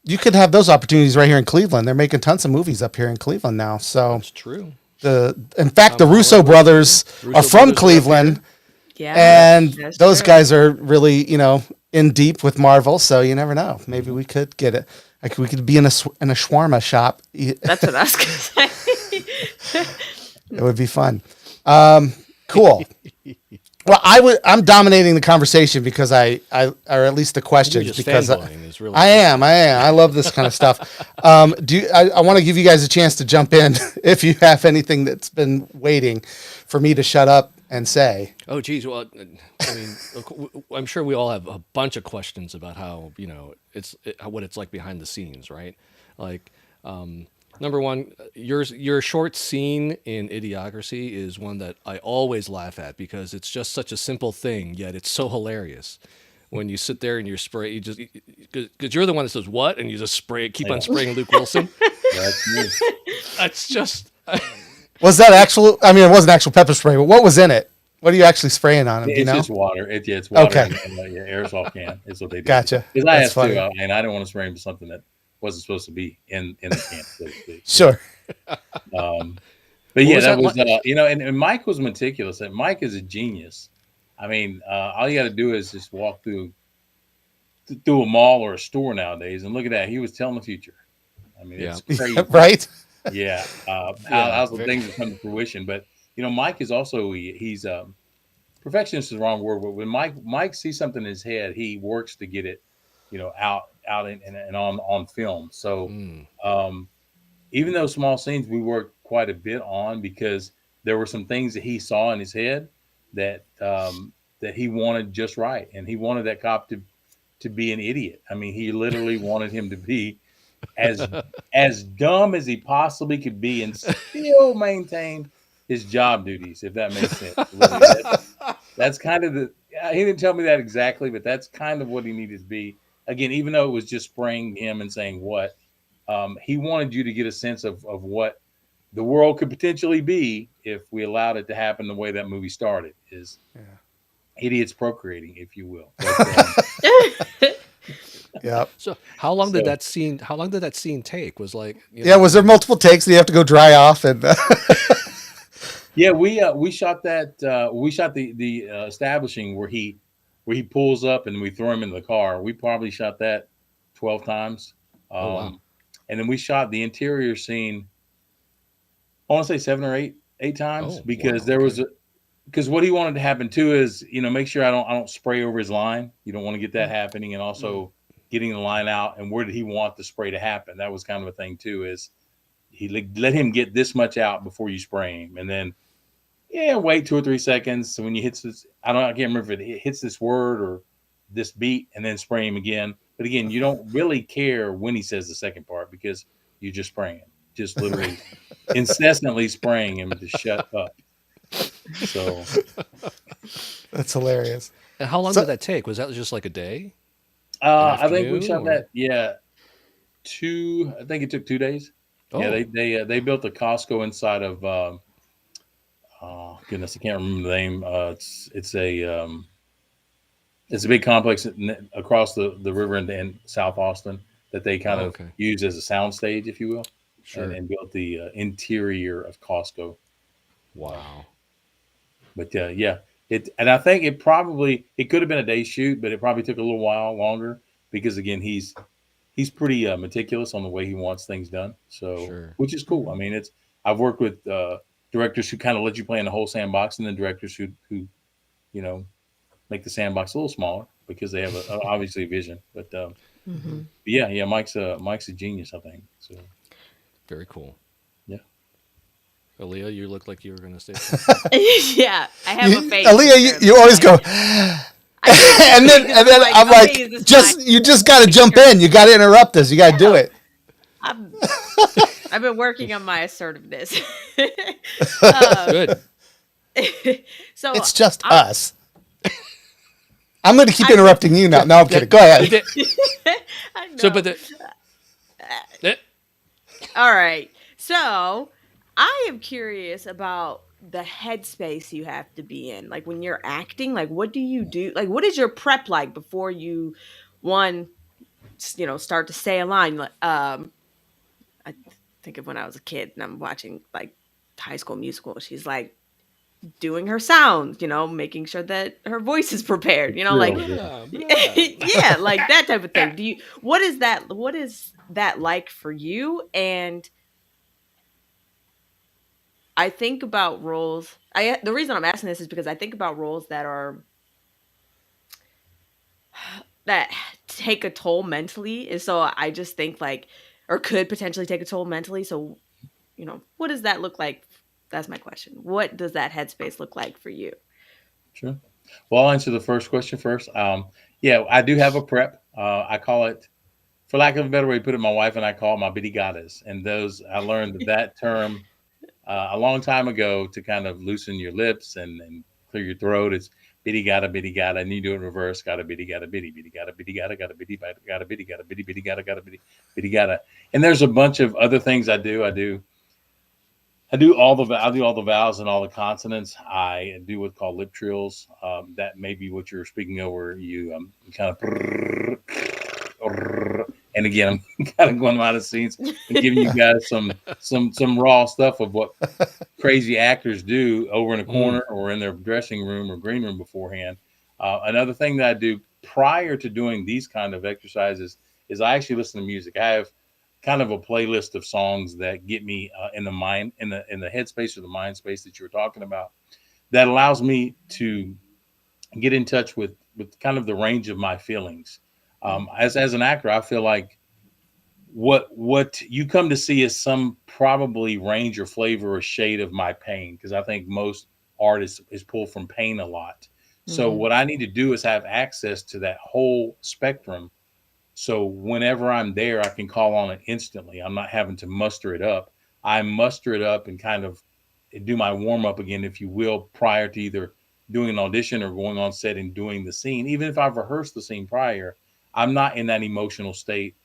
Speaker 2: you could have those opportunities right here in Cleveland. They're making tons of movies up here in Cleveland now. So
Speaker 3: that's true.
Speaker 2: In fact, the Russo brothers are from Cleveland.
Speaker 4: Yeah.
Speaker 2: And those guys are really, in deep with Marvel. So you never know. Maybe we could get it. Like we could be in a shawarma shop.
Speaker 4: That's what I was going to say.
Speaker 2: It would be fun. Cool. Well, I'm dominating the conversation because or at least the questions, because
Speaker 3: really
Speaker 2: I am. I love this kind of stuff. I want to give you guys a chance to jump in if you have anything that's been waiting for me to shut up and say.
Speaker 3: Oh, geez. Well, I mean, I'm sure we all have a bunch of questions about how, what it's like behind the scenes, right? Like, number one, your short scene in Idiocracy is one that I always laugh at because it's just such a simple thing, yet it's so hilarious. When you sit there and you spray, because you're the one that says what, and you just keep on spraying Luke Wilson.
Speaker 7: That's me.
Speaker 3: That's just.
Speaker 2: Was that actual? I mean, it wasn't actual pepper spray, but what was in it? What are you actually spraying on him?
Speaker 7: It's just water. It's water.
Speaker 2: Okay.
Speaker 7: And aerosol can is what they do.
Speaker 2: Gotcha.
Speaker 7: Because I asked too, and I didn't want to spray him with something that wasn't supposed to be in the can. So to speak.
Speaker 2: Sure.
Speaker 7: But yeah, that was and Mike was meticulous. And Mike is a genius. I mean, all you got to do is just walk through a mall or a store nowadays and look at that. He was telling the future. I mean, it's crazy,
Speaker 2: right?
Speaker 7: Yeah, how the things have come to fruition. But Mike is also he's perfectionist is the wrong word. But when Mike sees something in his head, he works to get it, out and on film. So even though small scenes, we worked quite a bit on because there were some things that he saw in his head that he wanted just right, and he wanted that cop to be an idiot. I mean, he literally wanted him to be as dumb as he possibly could be and still maintain his job duties, if that makes sense. That's kind of he didn't tell me that exactly, but that's kind of what he needed to be. Again, even though it was just spraying him and saying what, he wanted you to get a sense of what the world could potentially be if we allowed it to happen the way that movie started, is idiots procreating, if you will. But,
Speaker 2: yeah.
Speaker 3: So how long did that scene take? Was like
Speaker 2: was there multiple takes that you have to go dry off and
Speaker 7: yeah, we shot that we shot the establishing where he pulls up and we throw him in the car. We probably shot that 12 times.
Speaker 3: Wow.
Speaker 7: And then we shot the interior scene, I want to say 7 or 8 times, because there was because what he wanted to happen too is, make sure I don't spray over his line. You don't want to get that happening. And also getting the line out, and where did he want the spray to happen? That was kind of a thing too, is he let him get this much out before you spray him. And then, wait 2 or 3 seconds. So when you hits this, I can't remember if it hits this word or this beat, and then spray him again. But again, you don't really care when he says the second part because you're just spraying him, just literally incessantly spraying him to shut up. So
Speaker 2: that's hilarious.
Speaker 3: And how long did that take? Was that just like a day?
Speaker 7: I think we shot that. Yeah, I think it took 2 days.
Speaker 3: Oh.
Speaker 7: Yeah, they built a Costco inside of. Oh goodness, I can't remember the name. It's a. It's a big complex across the river in South Austin that they kind
Speaker 3: Oh,
Speaker 7: of
Speaker 3: okay.
Speaker 7: use as a sound stage, if you will,
Speaker 3: Sure.
Speaker 7: and built the interior of Costco.
Speaker 3: Wow.
Speaker 7: But yeah, and I think it could have been a day shoot, but it probably took a little while longer because again he's pretty meticulous on the way he wants things done. So
Speaker 3: Sure.
Speaker 7: which is cool. I mean, I've worked with directors who kind of let you play in the whole sandbox, and then directors who you know make the sandbox a little smaller because they have obviously a vision. But yeah, Mike's a genius, I think. So
Speaker 3: Very cool.
Speaker 7: yeah.
Speaker 3: Aaliyah, you look like you were going to say something.
Speaker 4: Yeah, I have a face.
Speaker 2: Aaliyah, you always go, and then I'm like, you just got to jump in. You got to interrupt us. You got to do it.
Speaker 4: I've been working on my assertiveness.
Speaker 3: Good.
Speaker 4: So
Speaker 2: It's just us. I'm going to keep interrupting you now. No, I'm kidding. Go ahead.
Speaker 4: I know.
Speaker 3: So, but
Speaker 4: All right. So I am curious about the headspace you have to be in. Like when you're acting, like what do you do? Like what is your prep like before you start to say a line? I think of when I was a kid and I'm watching like High School Musical. She's like doing her sound, making sure that her voice is prepared, like yeah, like that type of thing. What is that like for you? And I think about roles. The reason I'm asking this is because I think about roles that take a toll mentally. And so I just think or could potentially take a toll mentally. So, what does that look like? That's my question. What does that headspace look like for you?
Speaker 7: Sure. Well, I'll answer the first question first. Yeah, I do have a prep. I call it, for lack of a better way to put it, my wife and I call it my bitty gatas. And those, I learned that term a long time ago to kind of loosen your lips and clear your throat. It's bitty gata, and you do it in reverse. Gotta bitty gata, bitty gata, bitty gata, gotta bitty gata, bitty gata, bitty gata, gotta bitty gata. And there's a bunch of other things I do. I do all the vowels and all the consonants. I do what's called lip trills. That may be what you're speaking over. You kind of, and again, I'm kind of going out of scenes and giving you guys some raw stuff of what crazy actors do over in a corner or in their dressing room or green room beforehand. Another thing that I do prior to doing these kind of exercises is I actually listen to music. I have kind of a playlist of songs that get me in the mind, in the headspace or the mind space that you were talking about, that allows me to get in touch with kind of the range of my feelings. As an actor, I feel like what you come to see is some probably range or flavor or shade of my pain, because I think most art is pulled from pain a lot. So what I need to do is have access to that whole spectrum. So whenever I'm there, I can call on it instantly. I'm not having to muster it up. I muster it up and kind of do my warm up again, if you will, prior to either doing an audition or going on set and doing the scene. Even if I've rehearsed the scene prior, I'm not in that emotional state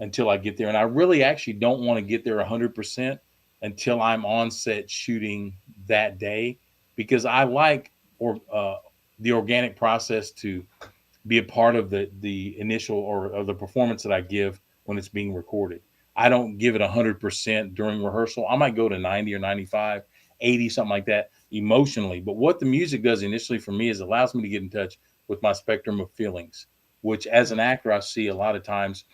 Speaker 7: until I get there. And I really actually don't want to get there 100% until I'm on set shooting that day, because I like the organic process to be a part of the initial or of the performance that I give when it's being recorded. I don't give it 100% during rehearsal. I might go to 90 or 95, 80, something like that emotionally. But what the music does initially for me is it allows me to get in touch with my spectrum of feelings, which as an actor, I see a lot of times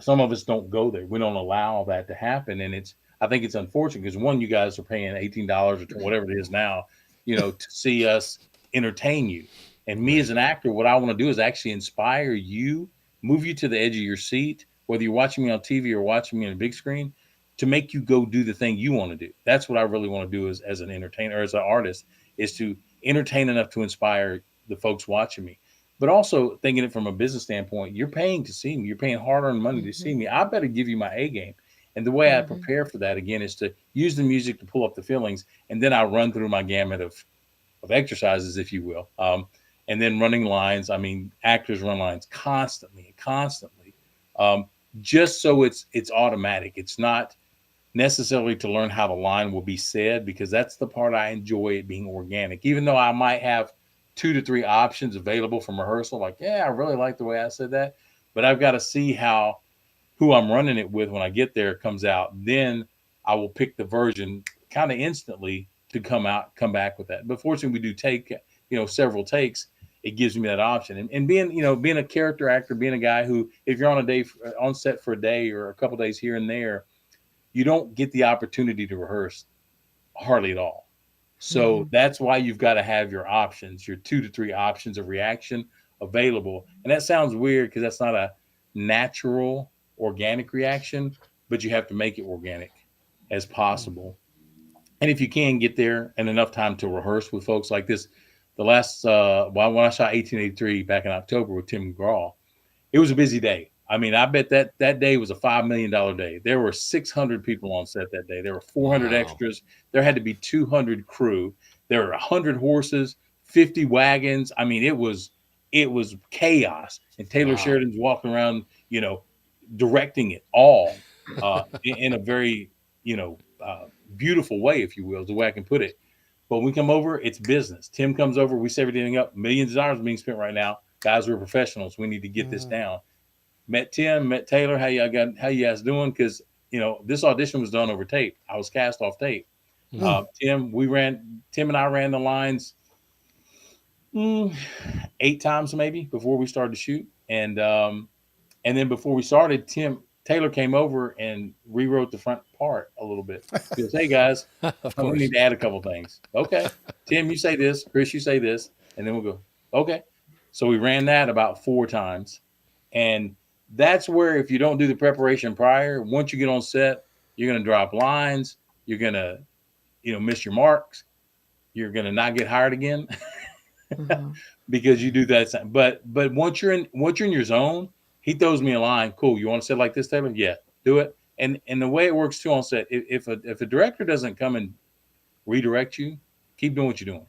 Speaker 7: some of us don't go there. We don't allow that to happen. And I think it's unfortunate because one, you guys are paying $18 or whatever it is now, to see us entertain you. And me as an actor, what I want to do is actually inspire you, move you to the edge of your seat, whether you're watching me on TV or watching me on a big screen, to make you go do the thing you want to do. That's what I really want to do as an entertainer, or as an artist, is to entertain enough to inspire the folks watching me. But also thinking it from a business standpoint, you're paying to see me. You're paying hard-earned money to see me. I better give you my A game. And the way I prepare for that, again, is to use the music to pull up the feelings. And then I run through my gamut of exercises, if you will. And then running lines. I mean, actors run lines constantly, just so it's automatic. It's not necessarily to learn how the line will be said, because that's the part I enjoy, it being organic. Even though I might have 2 to 3 options available from rehearsal. Like, yeah, I really like the way I said that, but I've got to see how who I'm running it with when I get there comes out. Then I will pick the version kind of instantly to come back with that. But fortunately, we do take, several takes. It gives me that option. And being a character actor, being a guy who, if you're on set for a day or a couple days here and there, you don't get the opportunity to rehearse hardly at all. So that's why you've got to have your options, your 2 to 3 options of reaction available. And that sounds weird because that's not a natural organic reaction, but you have to make it organic as possible. And if you can get there and enough time to rehearse with folks like this, the last when I shot 1883 back in October with Tim McGraw, it was a busy day. I mean, I bet that day was a $5 million day. There were 600 people on set that day. There were 400 extras. There had to be 200 crew. There were 100 horses, 50 wagons. I mean, it was chaos. And Taylor Sheridan's walking around, directing it all in a very, beautiful way, if you will, is the way I can put it. But when we come over, it's business. Tim comes over, we set everything up. Millions of dollars being spent right now. Guys, we're professionals. We need to get this down. Met Tim, met Taylor. How you guys doing? Because this audition was done over tape. I was cast off tape. Tim and I ran the lines 8 times maybe before we started to shoot, and then before we started, Taylor came over and rewrote the front part a little bit. He goes, "Hey guys, we need to add a couple things." Okay, Tim, you say this. Chris, you say this, and then we'll go. Okay, so we ran that about 4 times, and that's where if you don't do the preparation prior, once you get on set, you're going to drop lines. You're going to, miss your marks. You're going to not get hired again because you do that. But once you're in your zone, he throws me a line. Cool. You want to say like this, Taylor? Yeah, do it. And the way it works too on set, if a director doesn't come and redirect you, keep doing what you're doing.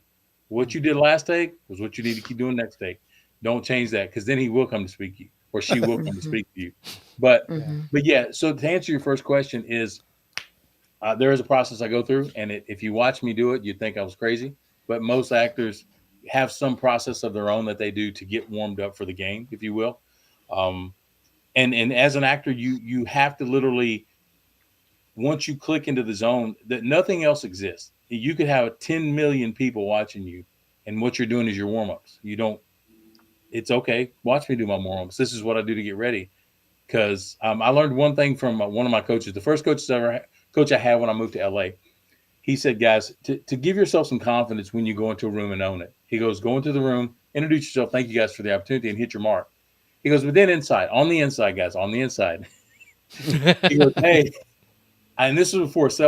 Speaker 7: What you did last take was what you need to keep doing next take. Don't change that, because then he will come to speak to you, or she will come to speak to you. But yeah, so to answer your first question is, there is a process I go through, and if you watch me do it, you'd think I was crazy. But most actors have some process of their own that they do to get warmed up for the game, if you will. And as an actor, you have to literally, once you click into the zone, that nothing else exists. You could have 10 million people watching you, and what you're doing is your warm-ups. It's okay. Watch me do my warm-ups. This is what I do to get ready. Because I learned one thing from one of my coaches. The first coach I had when I moved to LA, he said, guys, to give yourself some confidence when you go into a room and own it. He goes, go into the room, introduce yourself, thank you guys for the opportunity, and hit your mark. He goes, but then on the inside, guys, on the inside. He goes, hey, and this was before it's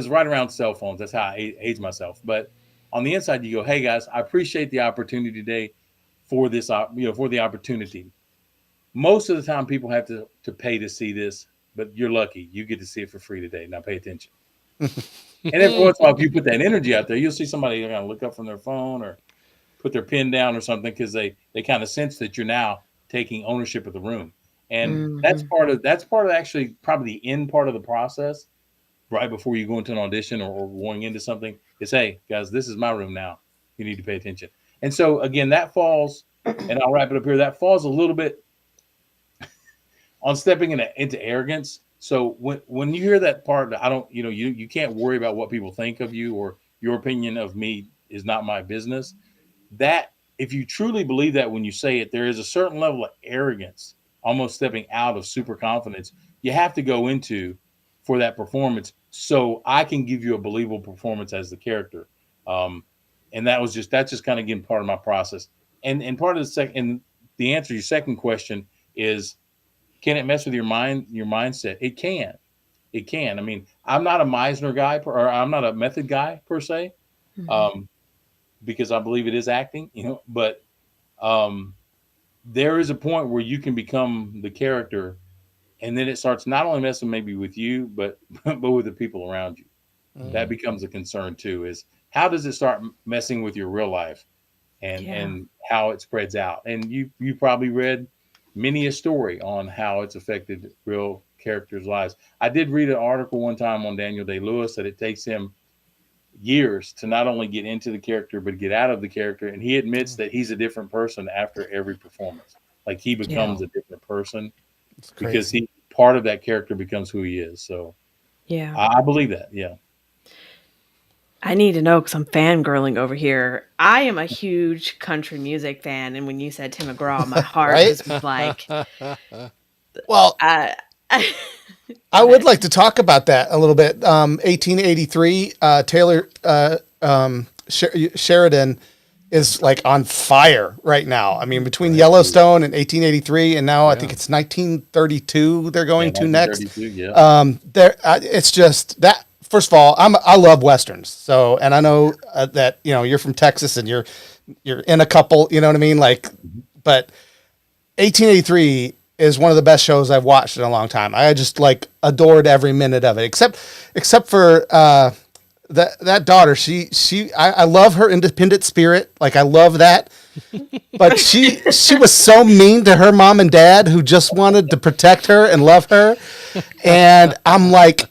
Speaker 7: right around cell phones. That's how I age myself. But on the inside, you go, hey guys, I appreciate the opportunity today for this, for the opportunity. Most of the time people have to pay to see this, but you're lucky. You get to see it for free today. Now pay attention. And every once in a while, if you put that energy out there, you'll see somebody kind of look up from their phone or put their pen down or something, because they kind of sense that you're now taking ownership of the room. And that's part of actually probably the end part of the process, right before you go into an audition or going into something, is, hey, guys, this is my room now. You need to pay attention. And so, again, that falls, and I'll wrap it up here, that falls a little bit on stepping into arrogance. So when you hear that part, I don't, you can't worry about what people think of you, or your opinion of me is not my business. That, if you truly believe that when you say it, there is a certain level of arrogance, almost stepping out of super confidence, you have to go into for that performance, so I can give you a believable performance as the character. And that's just kind of getting part of my process. And part of the answer to your second question is, can it mess with your mindset? It can. I mean, I'm not a Meisner guy, or I'm not a method guy per se, because I believe it is acting, but there is a point where you can become the character, and then it starts not only messing maybe with you, but with the people around you. That becomes a concern too, is how does it start messing with your real life and how it spreads out? And you probably read many a story on how it's affected real characters' lives. I did read an article one time on Daniel Day-Lewis that it takes him years to not only get into the character but get out of the character, and he admits that he's a different person after every performance. Like he becomes a different person because he part of that character becomes who he is. So
Speaker 4: Yeah.
Speaker 7: I believe that. Yeah.
Speaker 4: I need to know because I'm fangirling over here. I am a huge country music fan, and when you said Tim McGraw, my heart
Speaker 2: Right?
Speaker 4: just was like,
Speaker 2: Well,
Speaker 4: I
Speaker 2: would like to talk about that a little bit. 1883, Taylor Sheridan is like on fire right now. I mean, between Yellowstone and 1883, and now I think it's 1932. They're going to next.
Speaker 7: Yeah.
Speaker 2: It's just that. First of all, I love westerns. So, and I know that you're from Texas and you're in a couple. You know what I mean? Like, but 1883 is one of the best shows I've watched in a long time. I just like adored every minute of it, except for that daughter. I love her independent spirit. Like I love that, but she was so mean to her mom and dad who just wanted to protect her and love her, and I'm like.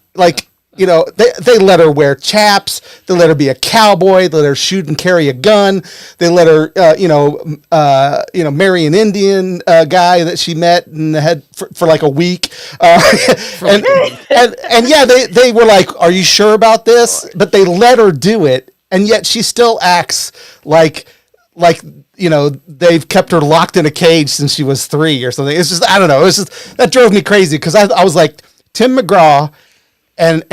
Speaker 2: They let her wear chaps. They let her be a cowboy. They let her shoot and carry a gun. They let her, marry an Indian guy that she met and had for like a week. And yeah, they were like, "Are you sure about this?" But they let her do it, and yet she still acts like they've kept her locked in a cage since she was 3 or something. It's just I don't know. It's just that drove me crazy because I was like Tim McGraw and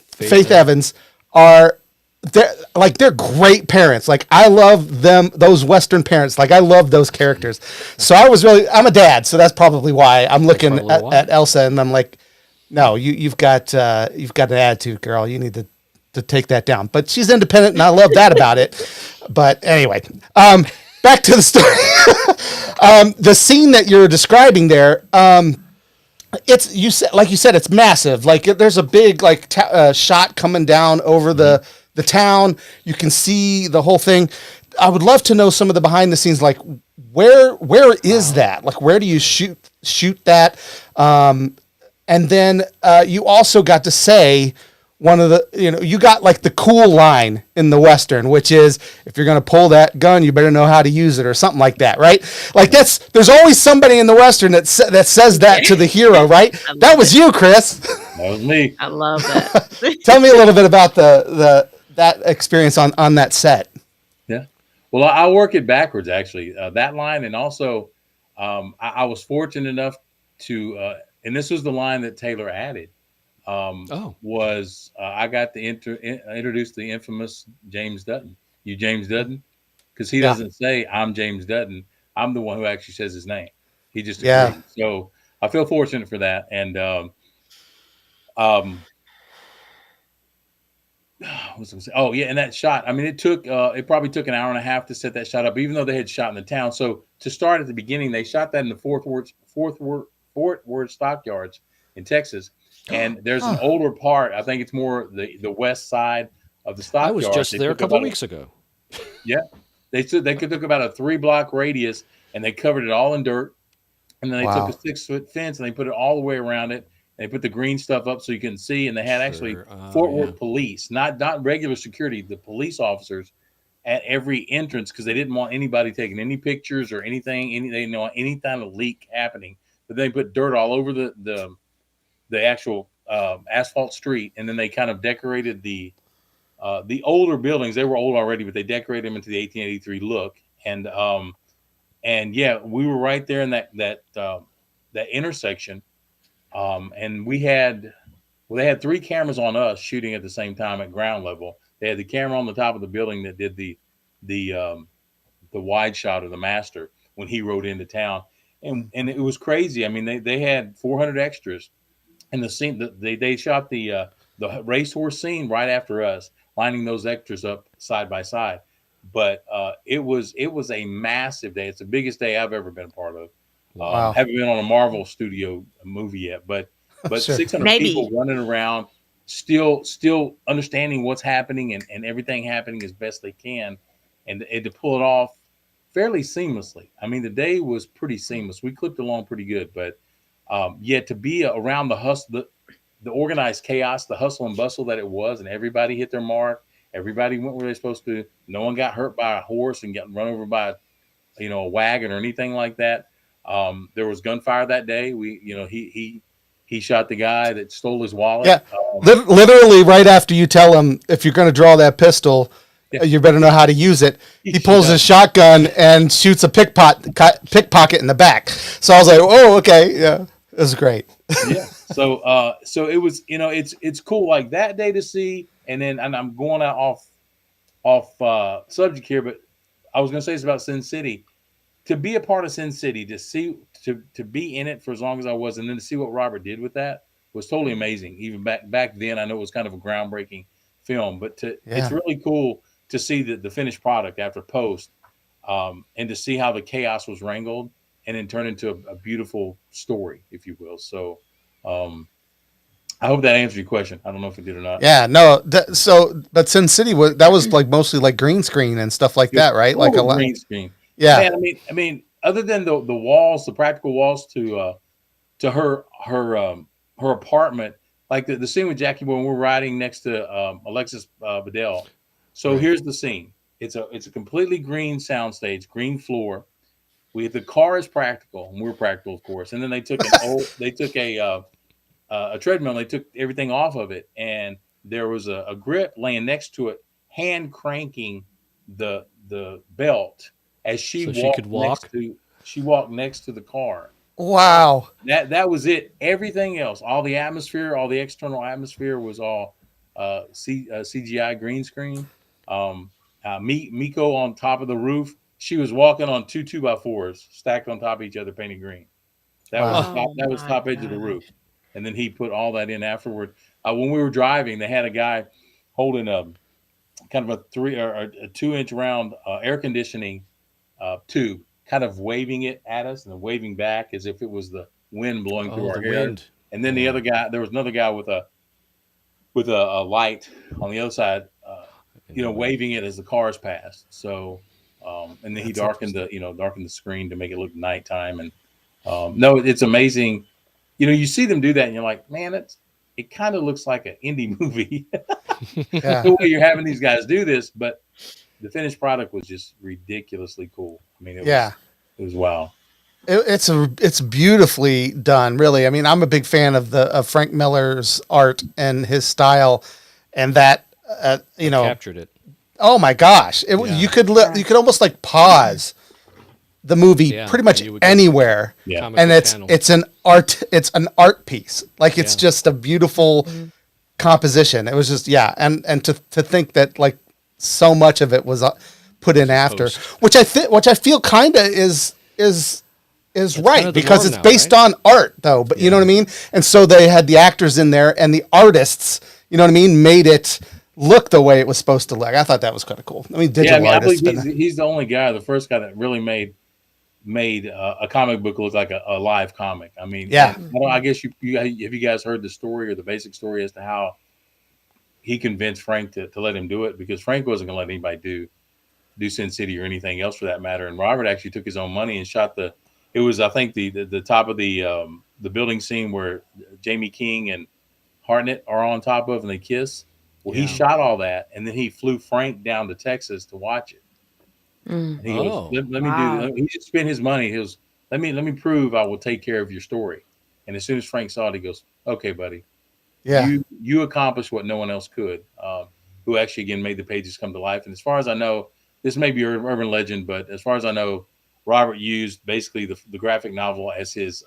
Speaker 2: Faith Evans they're great parents. Like I love them, those Western parents. Like I love those characters. So I'm a dad, so that's probably why I'm looking at Elsa and I'm like, no, you've got an attitude, girl. You need to take that down. But she's independent, and I love that about it. But anyway, back to the story. The scene that you're describing there. Like you said, it's massive. Like there's a big shot coming down over the town. You can see the whole thing. I would love to know some of the behind the scenes. Like where is that? Like where do you shoot that? And then you also got to say one of the you got like the cool line in the Western, which is if you're gonna pull that gun, you better know how to use it or something like that, right? Like there's always somebody in the Western that says that to the hero, right? That was you, Chris.
Speaker 7: That was me.
Speaker 4: I love that.
Speaker 2: Tell me a little bit about that experience on that set.
Speaker 7: Yeah. Well, I work it backwards actually. That line, and also I was fortunate enough to, and this was the line that Taylor added. I got to introduce the infamous James Dutton. You James Dutton? Because he doesn't say I'm James Dutton. I'm the one who actually says his name. He just agreed. So I feel fortunate for that. And and that shot. I mean, it probably took an hour and a half to set that shot up, even though they had shot in the town. So to start at the beginning, they shot that in the Fort Worth Stockyards in Texas. And there's an older part. I think it's more the west side of the stockyards.
Speaker 3: I was just there a couple weeks ago.
Speaker 7: Yeah, they took about a 3-block radius, and they covered it all in dirt. And then they took a 6-foot fence and they put it all the way around it. They put the green stuff up so you can see. And they had actually Fort Worth police, not regular security, the police officers at every entrance because they didn't want anybody taking any pictures or anything. They didn't want any kind of leak happening. But they put dirt all over the actual asphalt street, and then they kind of decorated the older buildings. They were old already, but they decorated them into the 1883 look. And yeah, we were right there in that intersection. And they had 3 cameras on us shooting at the same time at ground level. They had the camera on the top of the building that did the wide shot of the master when he rode into town. And it was crazy. I mean, they had 400 extras. And the scene they shot the racehorse scene right after us, lining those extras up side by side. But it was a massive day. It's the biggest day I've ever been a part of.
Speaker 2: Wow.
Speaker 7: Haven't been on a Marvel studio movie yet, but
Speaker 2: Sure.
Speaker 7: 600 people running around, still understanding what's happening and everything happening as best they can, and to pull it off fairly seamlessly. I mean, the day was pretty seamless. We clipped along pretty good, but. Yet to be around the the organized chaos, the hustle and bustle that it was, and everybody hit their mark. Everybody went where they're supposed to. No one got hurt by a horse and got run over by, a wagon or anything like that. There was gunfire that day. He shot the guy that stole his wallet.
Speaker 2: Yeah, literally right after you tell him if you're going to draw that pistol, you better know how to use it. He pulls his shotgun and shoots a pickpocket in the back. So I was like, oh, okay, yeah, it was great.
Speaker 7: Yeah. So it was, it's cool like that day to see. And then, and I'm going out off subject here, but I was going to say it's about Sin City. To be a part of Sin City, to be in it for as long as I was, and then to see what Robert did with that was totally amazing. Even back then, I know it was kind of a groundbreaking film, but it's really cool to see the finished product after post, and to see how the chaos was wrangled and then turn into a beautiful story, if you will. So, I hope that answered your question. I don't know if it did or not.
Speaker 2: Yeah, no. But Sin City was like mostly like green screen and stuff like that, right? Like a lot
Speaker 7: green screen.
Speaker 2: Yeah.
Speaker 7: Man, I mean, other than the walls, the practical walls to her apartment, like the scene with Jackie when we're riding next to Alexis Bledel. So here's the scene. It's a completely green soundstage, green floor. The car is practical, and we're practical, of course. And then they took a treadmill. They took everything off of it, and there was a grip laying next to it, hand cranking the belt as she walked. She walked next to the car.
Speaker 2: Wow.
Speaker 7: That was it. Everything else, all the atmosphere, all the external atmosphere was all CGI green screen. Miko on top of the roof. She was walking on 2 2x4s stacked on top of each other, painted green. That was top edge of the roof. And then he put all that in afterward. When we were driving, they had a guy holding a kind of a 2-inch round air conditioning tube, kind of waving it at us and then waving back as if it was the wind blowing through our hair. And then the other guy, there was another guy with a light on the other side, waving it as the cars passed. So, and then he darkened the screen to make it look nighttime. And no, it's amazing. You see them do that, and you're like, man, it kind of looks like an indie movie. The way you're having these guys do this, but the finished product was just ridiculously cool. I mean, it was wow.
Speaker 2: It's beautifully done, really. I mean, I'm a big fan of Frank Miller's art and his style, and that
Speaker 3: captured it.
Speaker 2: Oh my gosh! You could almost like pause the movie pretty much anywhere, and it's an art piece. Like it's just a beautiful composition. It was just and to think that like so much of it was put in after, which I feel kind of is right, kind of because it's based on art though. But you know what I mean. And so they had the actors in there, and the artists, you know what I mean, made it look the way it was supposed to look. I thought that was kind of cool. I mean, digital artists.
Speaker 7: I believe he's the only guy, the first guy that really made a comic book look like a live comic. I mean, I guess have you guys heard the story or the basic story as to how he convinced Frank to let him do it? Because Frank wasn't going to let anybody do Sin City or anything else for that matter. And Robert actually took his own money and shot the top of the building scene where Jamie King and Hartnett are on top of and they kiss. Well, he shot all that, and then he flew Frank down to Texas to watch it. He goes, let me do. He just spent his money. He goes, let me prove I will take care of your story. And as soon as Frank saw it, he goes, okay, buddy. Yeah. You accomplished what no one else could. Who actually again made the pages come to life. And as far as I know, this may be an urban legend, but as far as I know, Robert used basically the graphic novel as his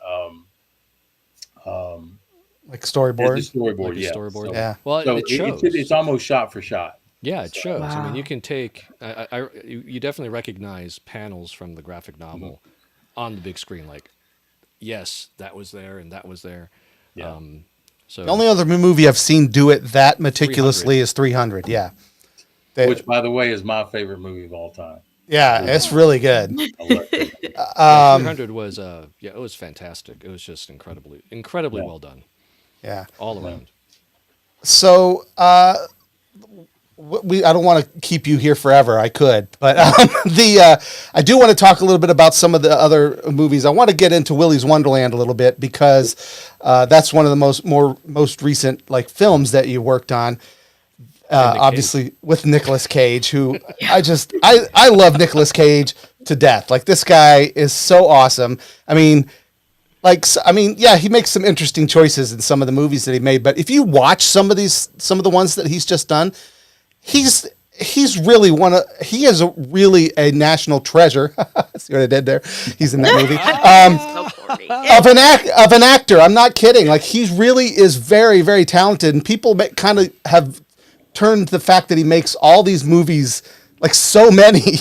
Speaker 2: like storyboard.
Speaker 3: Storyboard.
Speaker 2: So,
Speaker 3: well,
Speaker 7: so
Speaker 3: it shows.
Speaker 7: It's almost shot for shot.
Speaker 3: Yeah, it shows. Wow. I mean, you can take. You definitely recognize panels from the graphic novel on the big screen. Like, yes, that was there and that was there.
Speaker 7: Yeah.
Speaker 2: So the only other movie I've seen do it that meticulously is 300. Yeah.
Speaker 7: Which, by the way, is my favorite movie of all time.
Speaker 2: Yeah, it's really good.
Speaker 3: 300 was it was fantastic. It was just incredibly well done.
Speaker 2: Yeah,
Speaker 3: all around.
Speaker 2: So I don't want to keep you here forever. I could, but I do want to talk a little bit about some of the other movies. I want to get into Willy's Wonderland a little bit because that's one of the most recent like films that you worked on. Obviously with Nicolas Cage, who I love Nicolas Cage to death. Like this guy is so awesome. I mean, yeah, he makes some interesting choices in some of the movies that he made, but if you watch some of the ones that he's just done, he's really he is really a national treasure. See what I did there? He's in that movie. Of an actor. I'm not kidding. Like he really is very, very talented, and people kind of have turned the fact that he makes all these movies, like so many,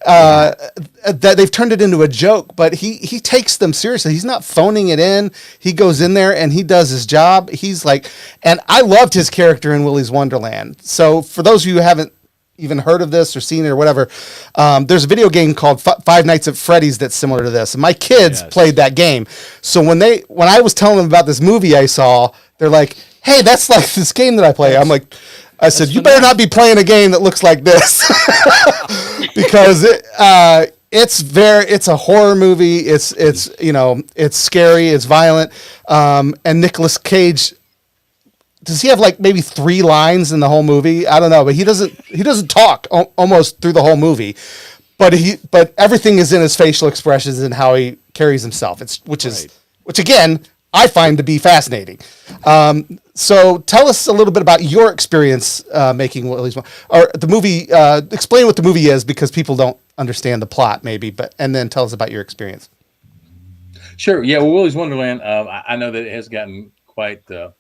Speaker 2: that they've turned it into a joke, but he takes them seriously. He's not phoning it in. He goes in there and he does his job. He's like, and I loved his character in Willy's Wonderland. So for those of you who haven't even heard of this or seen it or whatever, there's a video game called Five Nights at Freddy's that's similar to this. And my kids played that game. So when I was telling them about this movie I saw, they're like, hey, that's like this game that I play. I'm like, I said, you better not be playing a game that looks like this because it's a horror movie. It's scary. It's violent. And Nicolas Cage, does he have like maybe 3 lines in the whole movie? I don't know, but he doesn't talk almost through the whole movie, but everything is in his facial expressions and how he carries himself. Which again, I find to be fascinating. So tell us a little bit about your experience making Willy's or the movie. Explain what the movie is because people don't understand the plot, maybe. And then tell us about your experience.
Speaker 7: Sure. Yeah. Well, Willy's Wonderland. I know that it has gotten quite a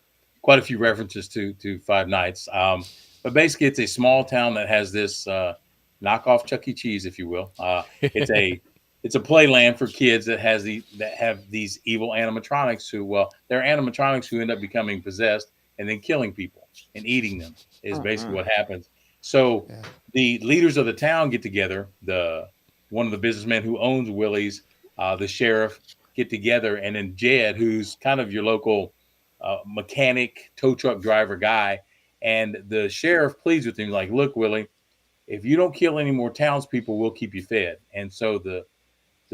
Speaker 7: few references to Five Nights. But basically, it's a small town that has this knockoff Chuck E. Cheese, if you will. It's a playland for kids that have these evil animatronics they're animatronics who end up becoming possessed and then killing people and eating them is basically what happens. So the leaders of the town get together, one of the businessmen who owns Willy's, the sheriff get together, and then Jed, who's kind of your local mechanic, tow truck driver guy, and the sheriff pleads with him like, look, Willy, if you don't kill any more townspeople, we'll keep you fed. And so the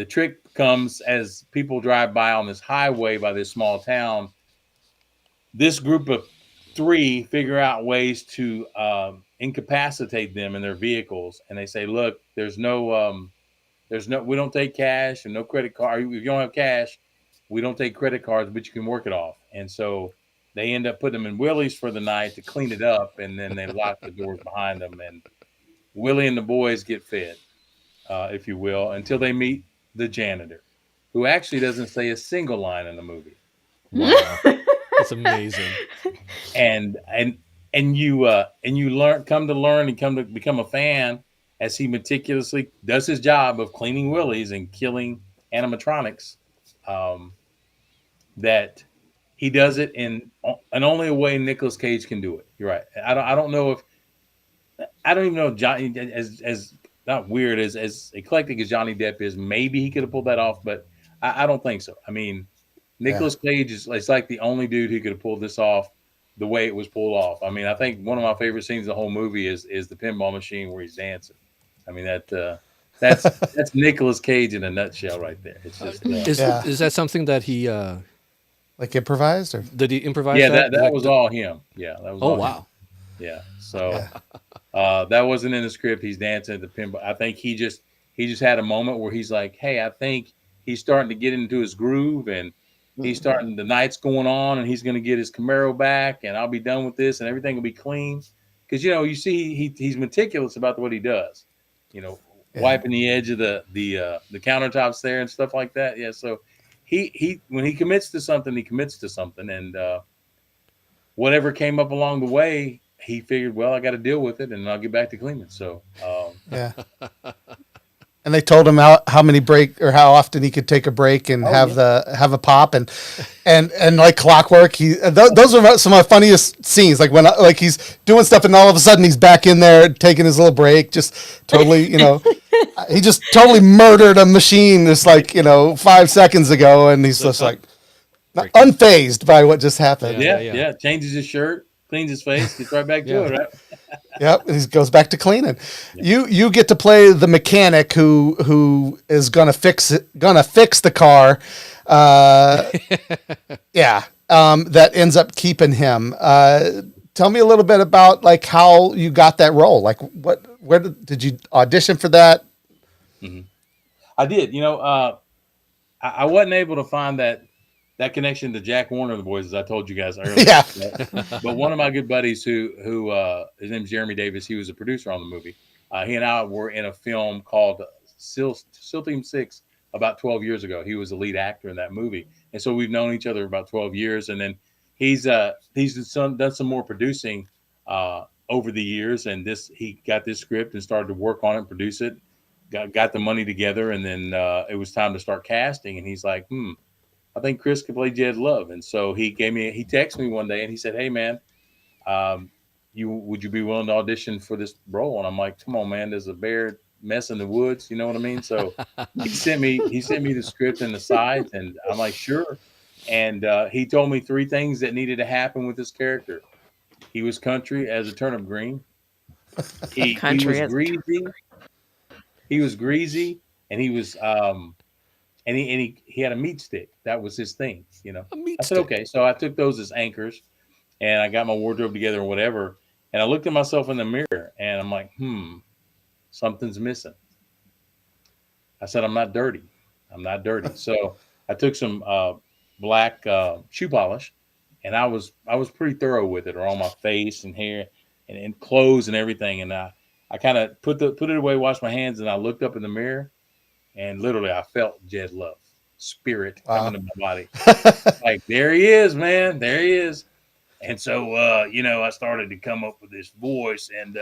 Speaker 7: trick comes as people drive by on this highway by this small town. This group of 3 figure out ways to incapacitate them in their vehicles. And they say, look, we don't take cash and no credit card. If you don't have cash, we don't take credit cards, but you can work it off. And so they end up putting them in Willy's for the night to clean it up. And then they lock the doors behind them. And Willy and the boys get fed, if you will, until they meet the janitor, who actually doesn't say a single line in the movie.
Speaker 3: Wow, that's amazing.
Speaker 7: And you come to become a fan as he meticulously does his job of cleaning Willy's and killing animatronics. That he does it in only a way Nicolas Cage can do it. You're right. I don't even know if Johnny as not weird as eclectic as Johnny Depp is, maybe he could have pulled that off, but I don't think so. I mean, Nicolas Cage is like the only dude who could have pulled this off the way it was pulled off. I mean, I think one of my favorite scenes of the whole movie is the pinball machine where he's dancing. I mean, that's Nicolas Cage in a nutshell right there. It's just
Speaker 3: is that something that he
Speaker 2: like improvised, or
Speaker 3: did he improvise?
Speaker 7: Yeah, that was all him. Yeah, that was.
Speaker 3: Oh
Speaker 7: all
Speaker 3: wow.
Speaker 7: Him. Yeah. So that wasn't in the script. He's dancing at the pinball. I think he just had a moment where he's like, hey, I think he's starting to get into his groove, and he's starting, the night's going on, and he's going to get his Camaro back, and I'll be done with this, and everything will be clean. Because, you see he's meticulous about what he does, wiping the edge of the countertops there and stuff like that. Yeah. So he when he commits to something, he commits to something, and whatever came up along the way, he figured, well, I got to deal with it, and I'll get back to cleaning. So,
Speaker 2: yeah. And they told him how many how often he could take a break and have a pop and like clockwork. Those are some of the funniest scenes. Like when he's doing stuff and all of a sudden he's back in there taking his little break, just totally, he just totally murdered a machine just 5 seconds ago, and he's just like unfazed by what just happened.
Speaker 7: Yeah. Changes his shirt, cleans his face, gets right back to it, right?
Speaker 2: Yep, he goes back to cleaning. You get to play the mechanic who is gonna fix the car. That ends up keeping him. Tell me a little bit about like how you got that role. Like where did you audition for that?
Speaker 7: Mm-hmm. I did. I wasn't able to find that connection to Jack Warner and the boys, as I told you guys earlier.
Speaker 2: Yeah.
Speaker 7: But one of my good buddies who his name's Jeremy Davis, he was a producer on the movie. He and I were in a film called SEAL Team 6 about 12 years ago. He was the lead actor in that movie. And so we've known each other about 12 years. And then he's done some more producing over the years. And he got this script and started to work on it and produce it. Got the money together, and then it was time to start casting. And he's like, I think Chris could play Jed Love. And so he texted me one day and he said, hey man, would you be willing to audition for this role? And I'm like, come on, man, there's a bear mess in the woods. You know what I mean? So he sent me the script and the sides, and I'm like, sure. And he told me 3 things that needed to happen with this character. He was country as a turnip green. He was greasy. He was greasy, and he was and he had a meat stick. That was his thing, I said, okay. So I took those as anchors, and I got my wardrobe together or whatever. And I looked at myself in the mirror, and I'm like, something's missing. I said, I'm not dirty. So I took some black shoe polish, and I was pretty thorough with it, or on my face and hair and clothes and everything. And I kind of put it away, washed my hands, and I looked up in the mirror, and literally I felt Jed Love spirit coming to my body. Like, there he is, man. There he is. And so, I started to come up with this voice, and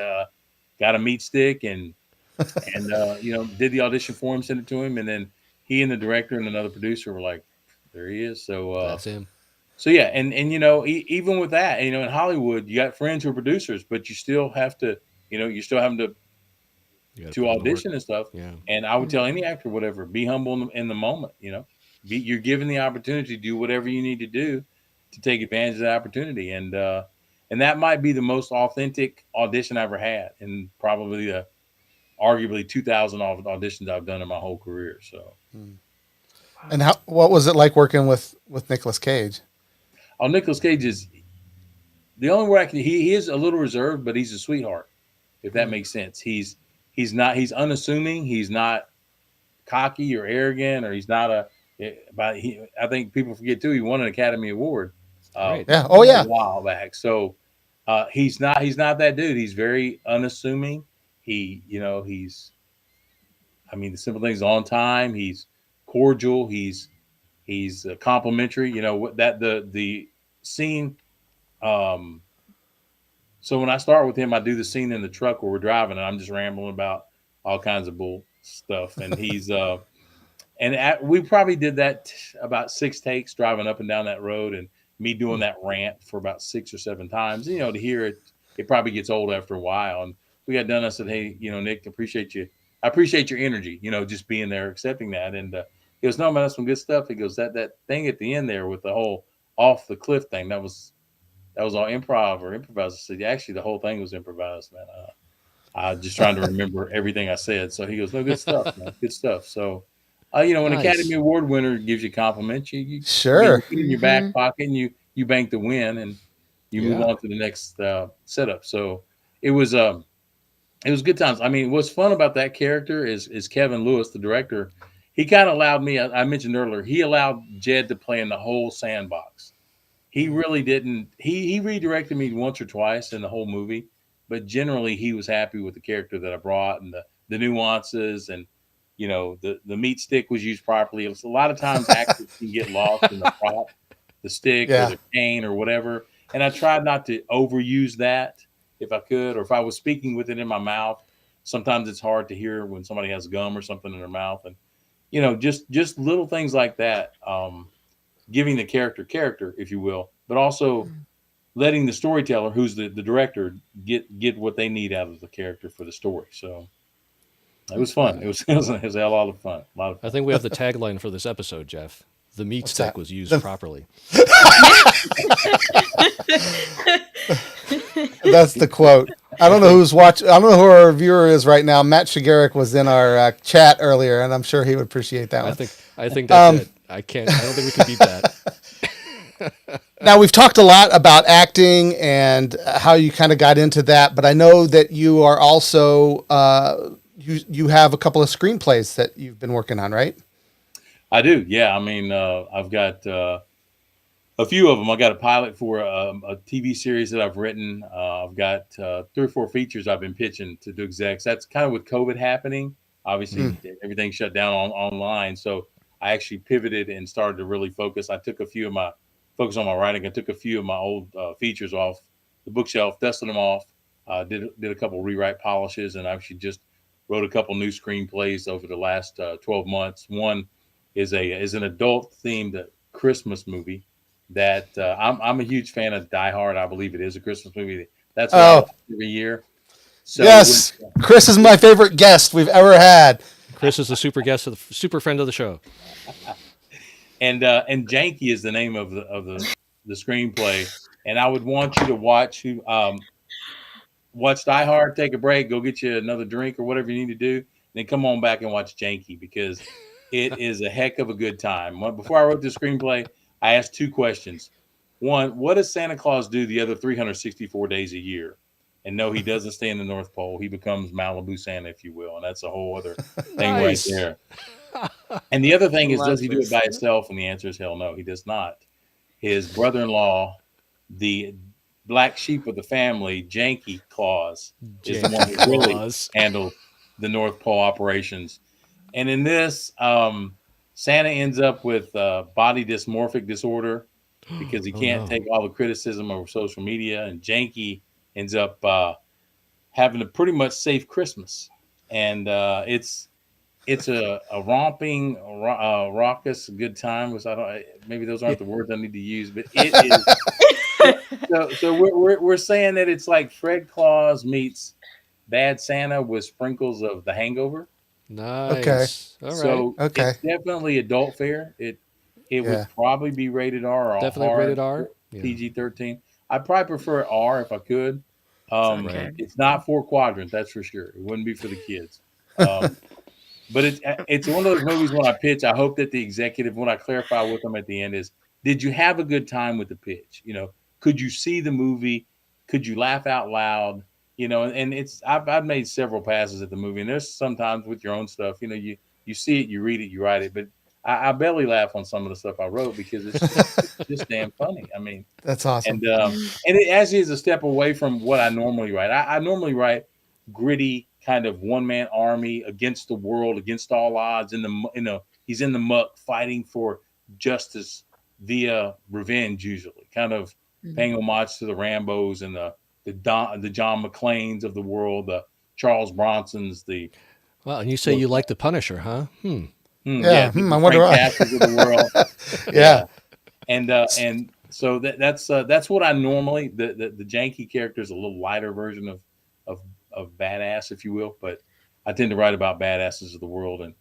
Speaker 7: got a meat stick and did the audition for him, sent it to him. And then he and the director and another producer were like, there he is. So
Speaker 3: that's him.
Speaker 7: So yeah. And even with that, in Hollywood, you got friends who are producers, but you still have to, you're still having to audition and stuff.
Speaker 3: Yeah.
Speaker 7: And I would tell any actor, whatever, be humble in the moment, you're given the opportunity to do whatever you need to do to take advantage of that opportunity. And that might be the most authentic audition I ever had, and probably the arguably 2,000 auditions I've done in my whole career. So.
Speaker 2: And what was it like working with Nicolas Cage?
Speaker 7: Oh, Nicolas Cage is the only way he is a little reserved, but he's a sweetheart, if that makes sense. He's unassuming. He's not cocky or arrogant, or he's not I think people forget too, he won an Academy Award.
Speaker 3: Right.
Speaker 2: Yeah. Oh yeah.
Speaker 7: A while back. So he's not that dude. He's very unassuming. The simple things, on time. He's cordial. He's complimentary. The scene. So when I start with him, I do the scene in the truck where we're driving, and I'm just rambling about all kinds of bull stuff. And he's we probably did that about 6 takes driving up and down that road, and me doing that rant for about 6 or 7 times. To hear it probably gets old after a while. And we got done. I said, hey, Nick, I appreciate your energy, just being there, accepting that. And he goes, no, man, that's some good stuff. He goes, that thing at the end there with the whole off the cliff thing, that was all improvised. I said, yeah, actually, the whole thing was improvised, man. I just trying to remember everything I said. So he goes, no, good stuff, man. Good stuff. So, when an Academy Award winner gives you compliments, you
Speaker 2: sure
Speaker 7: put it in your back pocket, and you bank the win, and you move on to the next setup. So it was good times. What's fun about that character is Kevin Lewis, the director. He kind of allowed me, I mentioned earlier, he allowed Jed to play in the whole sandbox. He really didn't. He redirected me once or twice in the whole movie, but generally he was happy with the character that I brought, and the nuances, and the meat stick was used properly. A lot of times actors can get lost in the prop, the stick or the cane or whatever, and I tried not to overuse that if I could, or if I was speaking with it in my mouth. Sometimes it's hard to hear when somebody has gum or something in their mouth, and just little things like that. Giving the character, if you will, but also letting the storyteller, who's the director, get what they need out of the character for the story. So it was fun. It was a lot of fun.
Speaker 3: I think we have the tagline for this episode, Jeff. The meat stick was used properly.
Speaker 2: That's the quote. I don't know who's watching. I don't know who our viewer is right now. Matt Shigerick was in our chat earlier, and I'm sure he would appreciate that one.
Speaker 3: I think that's it. I don't think we can beat that.
Speaker 2: Now, we've talked a lot about acting and how you kind of got into that, but I know that you are also you have a couple of screenplays that you've been working on, right?
Speaker 7: I do. Yeah. I mean, I've got a few of them. I got a pilot for a TV series that I've written. I've got 3 or 4 features I've been pitching to do execs. That's kind of with COVID happening. Obviously, everything shut down online. So I actually pivoted and started to really focus. I took focus on my writing. I took a few of my old features off the bookshelf, dusted them off, did a couple rewrite polishes, and I actually just wrote a couple new screenplays over the last 12 months. One is an adult themed Christmas movie that I'm a huge fan of Die Hard. I believe it is a Christmas movie. That's what I watch every year. So
Speaker 2: yes, Chris is my favorite guest we've ever had.
Speaker 3: Chris is the super friend of the show.
Speaker 7: And Janky is the name of the screenplay. And I would want you to watch Die Hard, take a break, go get you another drink or whatever you need to do, then come on back and watch Janky because it is a heck of a good time. Before I wrote the screenplay, I asked 2 questions. One, what does Santa Claus do the other 364 days a year? And no, he doesn't stay in the North Pole. He becomes Malibu Santa, if you will. And that's a whole other thing right there. And the other thing is, does he do it by himself? And the answer is hell no, he does not. His brother-in-law, the black sheep of the family, Janky Claus, is the one who really handles the North Pole operations. And in this, Santa ends up with body dysmorphic disorder because he can't take all the criticism over social media. And Janky ends up having a pretty much safe Christmas. And it's a romping, raucous, good time. Maybe those aren't the words I need to use, but it is. So we're saying that it's like Fred Claus meets Bad Santa with sprinkles of The Hangover.
Speaker 3: Nice.
Speaker 2: Okay.
Speaker 3: All right.
Speaker 7: So it's definitely adult fare. It would probably be rated R or
Speaker 3: definitely
Speaker 7: hard,
Speaker 3: rated R.
Speaker 7: PG-13. I'd probably prefer R if I could. It's not 4 quadrant, that's for sure. It wouldn't be for the kids. But it's one of those movies when I pitch, I hope that the executive, when I clarify with them at the end is, did you have a good time with the pitch? Could you see the movie? Could you laugh out loud? And I've made several passes at the movie, and there's sometimes with your own stuff, you see it, you read it, you write it, but I belly laugh on some of the stuff I wrote because it's just damn funny. I mean,
Speaker 2: that's awesome.
Speaker 7: And it actually is a step away from what I normally write. I normally write gritty kind of one-man army against the world, against all odds. He's in the muck fighting for justice via revenge, usually kind of paying homage to the Rambos and the John McClanes of the world, the Charles Bronsons,
Speaker 3: Well, and you say you like the Punisher, huh?
Speaker 2: I wonder why.
Speaker 7: Of the world.
Speaker 2: Yeah.
Speaker 7: And so that's what I normally the Janky character is a little lighter version of badass, if you will, but I tend to write about badasses of the world and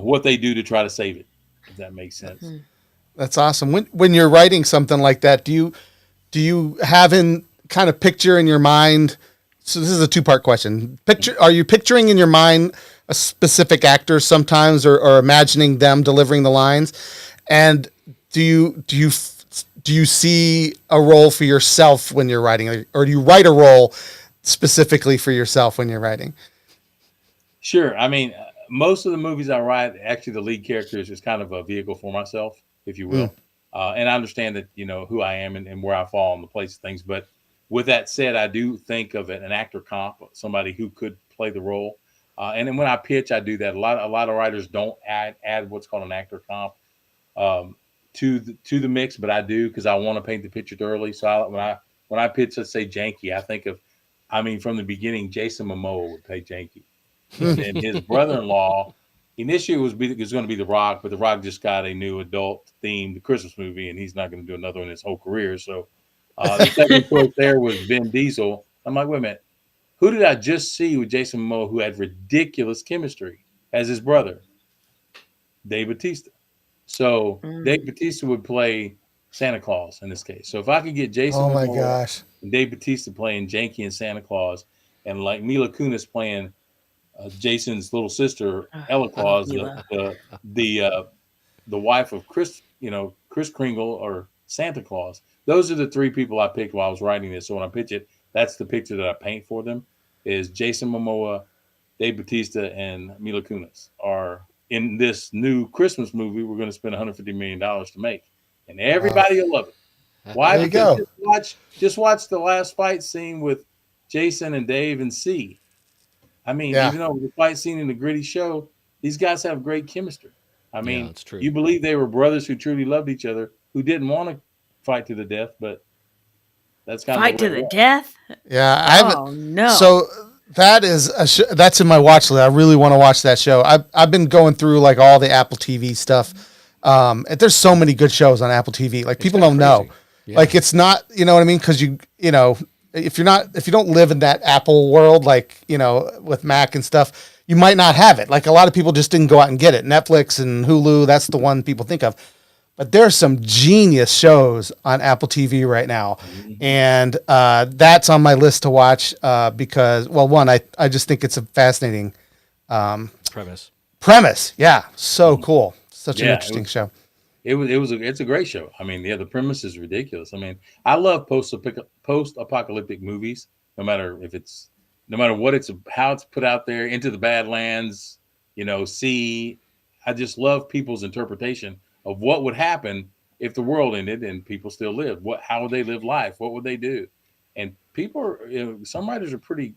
Speaker 7: what they do to try to save it, if that makes sense.
Speaker 2: That's awesome. When you're writing something like that, do you have in kind of picture in your mind? So this is a 2-part question. Are you picturing in your mind a specific actor sometimes, or imagining them delivering the lines? And do you see a role for yourself when you're writing, or do you write a role specifically for yourself when you're writing?
Speaker 7: Sure. I mean, most of the movies I write, actually the lead character is just kind of a vehicle for myself, if you will. And I understand that, who I am and where I fall in the place of things. But with that said, I do think of an actor comp, somebody who could play the role. And then when I pitch, I do that. A lot of writers don't add what's called an actor comp to the mix, but I do because I want to paint the picture thoroughly. So when I pitch, let's say Janky, I think of, from the beginning, Jason Momoa would play Janky. And his brother-in-law, initially was going to be The Rock, but The Rock just got a new adult-themed Christmas movie, and he's not going to do another in his whole career. So the second choice there was Vin Diesel. I'm like, wait a minute. Who did I just see with Jason Momoa who had ridiculous chemistry as his brother? Dave Bautista. So Dave Bautista would play Santa Claus in this case. So if I could get Jason Momoa and Dave Bautista playing Janky and Santa Claus, and like Mila Kunis playing Jason's little sister Ella Claus,
Speaker 4: Mila.
Speaker 7: the wife of Chris, Chris Kringle or Santa Claus. Those are the three people I picked while I was writing this. So when I pitch it, that's the picture that I paint for them. Is Jason Momoa, Dave Bautista, and Mila Kunis are in this new Christmas movie we're going to spend $150 million to make, and everybody will love it. Why?
Speaker 2: There you
Speaker 7: Because
Speaker 2: go.
Speaker 7: just watch the last fight scene with Jason and Dave and C. I mean,
Speaker 2: Yeah.
Speaker 7: even though the fight scene in the gritty show, these guys have great chemistry. I mean,
Speaker 3: that's true.
Speaker 7: You believe they were brothers who truly loved each other, who didn't want to fight to the death, but that's kind
Speaker 4: Fight
Speaker 7: of
Speaker 4: to the death?
Speaker 2: Yeah, I haven't.
Speaker 4: Oh no.
Speaker 2: So that is that's in my watch list. I really want to watch that show. I've been going through like all the Apple TV stuff. There's so many good shows on Apple TV. Like people don't know.
Speaker 3: Yeah.
Speaker 2: Like it's not, you know what I mean? Because you know, if you don't live in that Apple world, like with Mac and stuff, you might not have it. Like a lot of people just didn't go out and get it. Netflix and Hulu, that's the one people think of. But there's some genius shows on Apple TV right now. And that's on my list to watch because, well, one, I just think it's a fascinating premise. Yeah, so cool. Such an interesting show.
Speaker 7: It's a great show. I mean, the premise is ridiculous. I mean, I love post-apocalyptic movies, no matter what how it's put out there into the Badlands, sea. I just love people's interpretation of what would happen if the world ended and people still lived. How would they live life? What would they do? And people are, some writers are pretty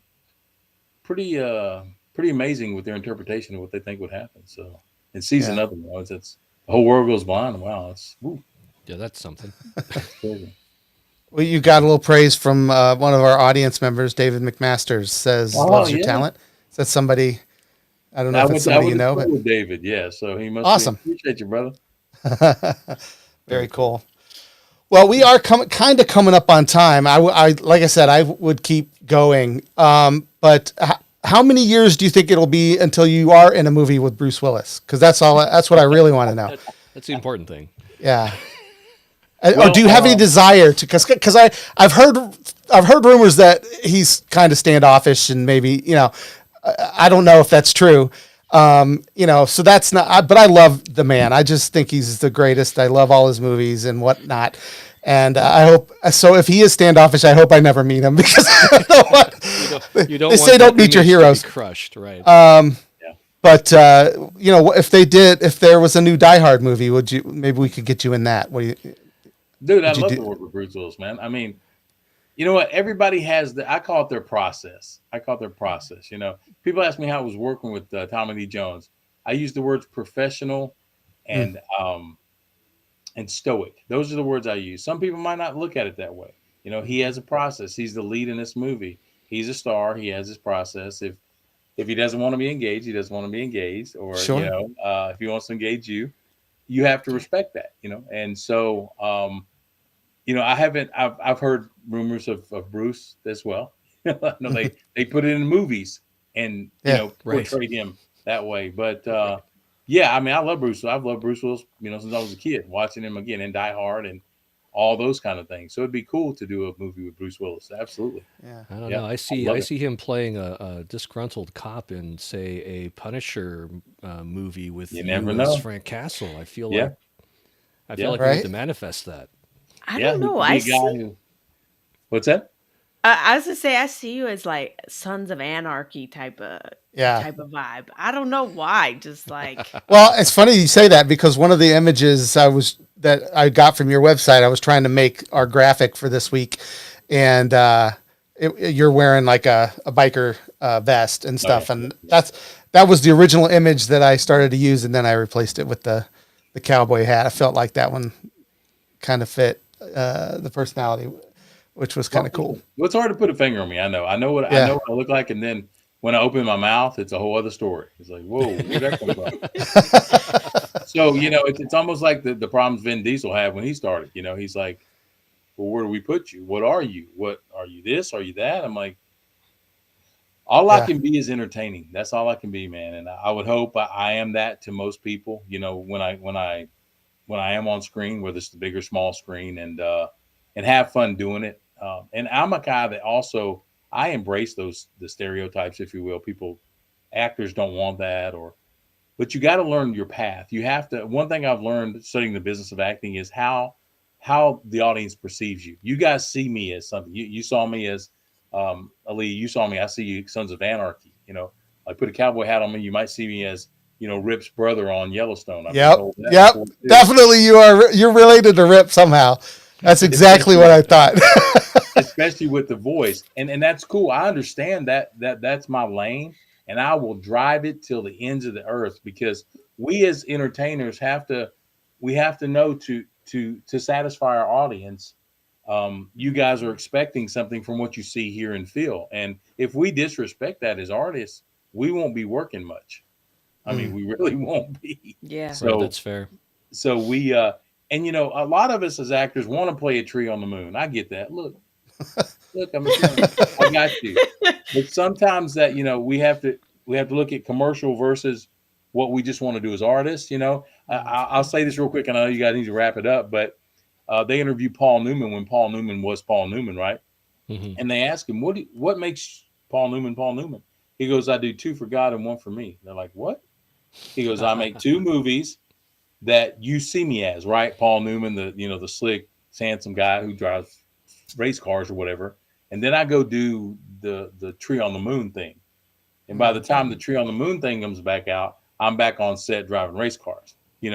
Speaker 7: amazing with their interpretation of what they think would happen. So in season of them, it's the whole world goes blind. Wow,
Speaker 3: that's something.
Speaker 7: Crazy.
Speaker 2: Well, you got a little praise from one of our audience members, David McMasters, says loves your talent. Is that somebody? I don't know if it's somebody you know, but
Speaker 7: with David, yeah. So he must
Speaker 2: awesome.
Speaker 7: Appreciate you, brother.
Speaker 2: Very cool. Well, we are kind of coming up on time. I like I said, I would keep going. But how many years do you think it'll be until you are in a movie with Bruce Willis? Because that's what I really want to know.
Speaker 3: That's the important thing.
Speaker 2: Yeah. Or do you have any desire to? Because I've heard rumors that he's kind of standoffish and maybe I don't know if that's true. So that's not. But I love the man. I just think he's the greatest. I love all his movies and whatnot. And I hope so. If he is standoffish, I hope I never meet him because
Speaker 3: you don't
Speaker 2: they say don't meet your heroes.
Speaker 3: Crushed, right?
Speaker 2: But if there was a new Die Hard movie, maybe we could get you in that?
Speaker 7: Dude, I love to work with Bruce Willis, man. I mean, you know what? Everybody has I call it their process. People ask me how I was working with Tommy Lee Jones. I use the words professional and stoic. Those are the words I use. Some people might not look at it that way. He has a process. He's the lead in this movie. He's a star. He has his process. If he doesn't want to be engaged, he doesn't want to be engaged. Or
Speaker 2: sure.
Speaker 7: If he wants to engage you, you have to respect that. And so I've heard rumors of Bruce as well. They put it in movies and portrayed him that way. But I mean, I love Bruce. I've loved Bruce Willis, since I was a kid, watching him again in Die Hard and all those kind of things. So it'd be cool to do a movie with Bruce Willis. Absolutely.
Speaker 2: Yeah.
Speaker 3: I don't know. I see him playing a disgruntled cop in, say, a Punisher movie with Frank Castle. I feel like we need to manifest that.
Speaker 4: I don't know.
Speaker 7: What's that?
Speaker 4: I was gonna say I see you as like Sons of Anarchy type of vibe. I don't know why. Just like
Speaker 2: well, it's funny you say that because one of the images that I got from your website, I was trying to make our graphic for this week, and you're wearing like a biker vest and stuff, and that was the original image that I started to use, and then I replaced it with the cowboy hat. I felt like that one kind of fit the personality, which was kind of cool.
Speaker 7: Well, it's hard to put a finger on me. I know what I look like, and then when I open my mouth, it's a whole other story. It's like, whoa, where'd that come from? So it's almost like the problems Vin Diesel had when he started. He's like, well, where do we put you? What are you? What are you? This? Are you that? I'm like, all I can be is entertaining. That's all I can be, man. And I would hope I am that to most people. When I am on screen, whether it's the big or small screen, and have fun doing it. And I'm a guy that also I embrace the stereotypes, if you will. People, actors don't want that, but you got to learn your path. You have to. One thing I've learned studying the business of acting is how the audience perceives you. You guys see me as something. You saw me as Ali. You saw me. I see you, Sons of Anarchy. I put a cowboy hat on me. You might see me as Rip's brother on Yellowstone. I've been told that
Speaker 2: Yep.
Speaker 7: before, too.
Speaker 2: Definitely, you're related to Rip somehow. That's exactly what I thought.
Speaker 7: Especially with the voice, and that's cool. I understand that's my lane, and I will drive it till the ends of the earth, because we as entertainers have to know to satisfy our audience. You guys are expecting something from what you see, hear, and feel, and if we disrespect that as artists, we won't be working much. I mean, we really won't be.
Speaker 4: Yeah.
Speaker 7: So
Speaker 3: Right, that's fair.
Speaker 7: so we and a lot of us as actors want to play a tree on the moon. I get that. Look, I'm a tree. I got you. But sometimes that we have to look at commercial versus what we just want to do as artists. I'll say this real quick, and I know you guys need to wrap it up, but they interviewed Paul Newman when Paul Newman was Paul Newman, right?
Speaker 3: Mhm.
Speaker 7: And they asked him, what makes Paul Newman Paul Newman? He goes, I do 2 for God and 1 for me. They're like, what? He goes, I make 2 movies that you see me as, right? Paul Newman, the slick, handsome guy who drives race cars or whatever. And then I go do the Tree on the Moon thing. And by the time the Tree on the Moon thing comes back out, I'm back on set driving race cars.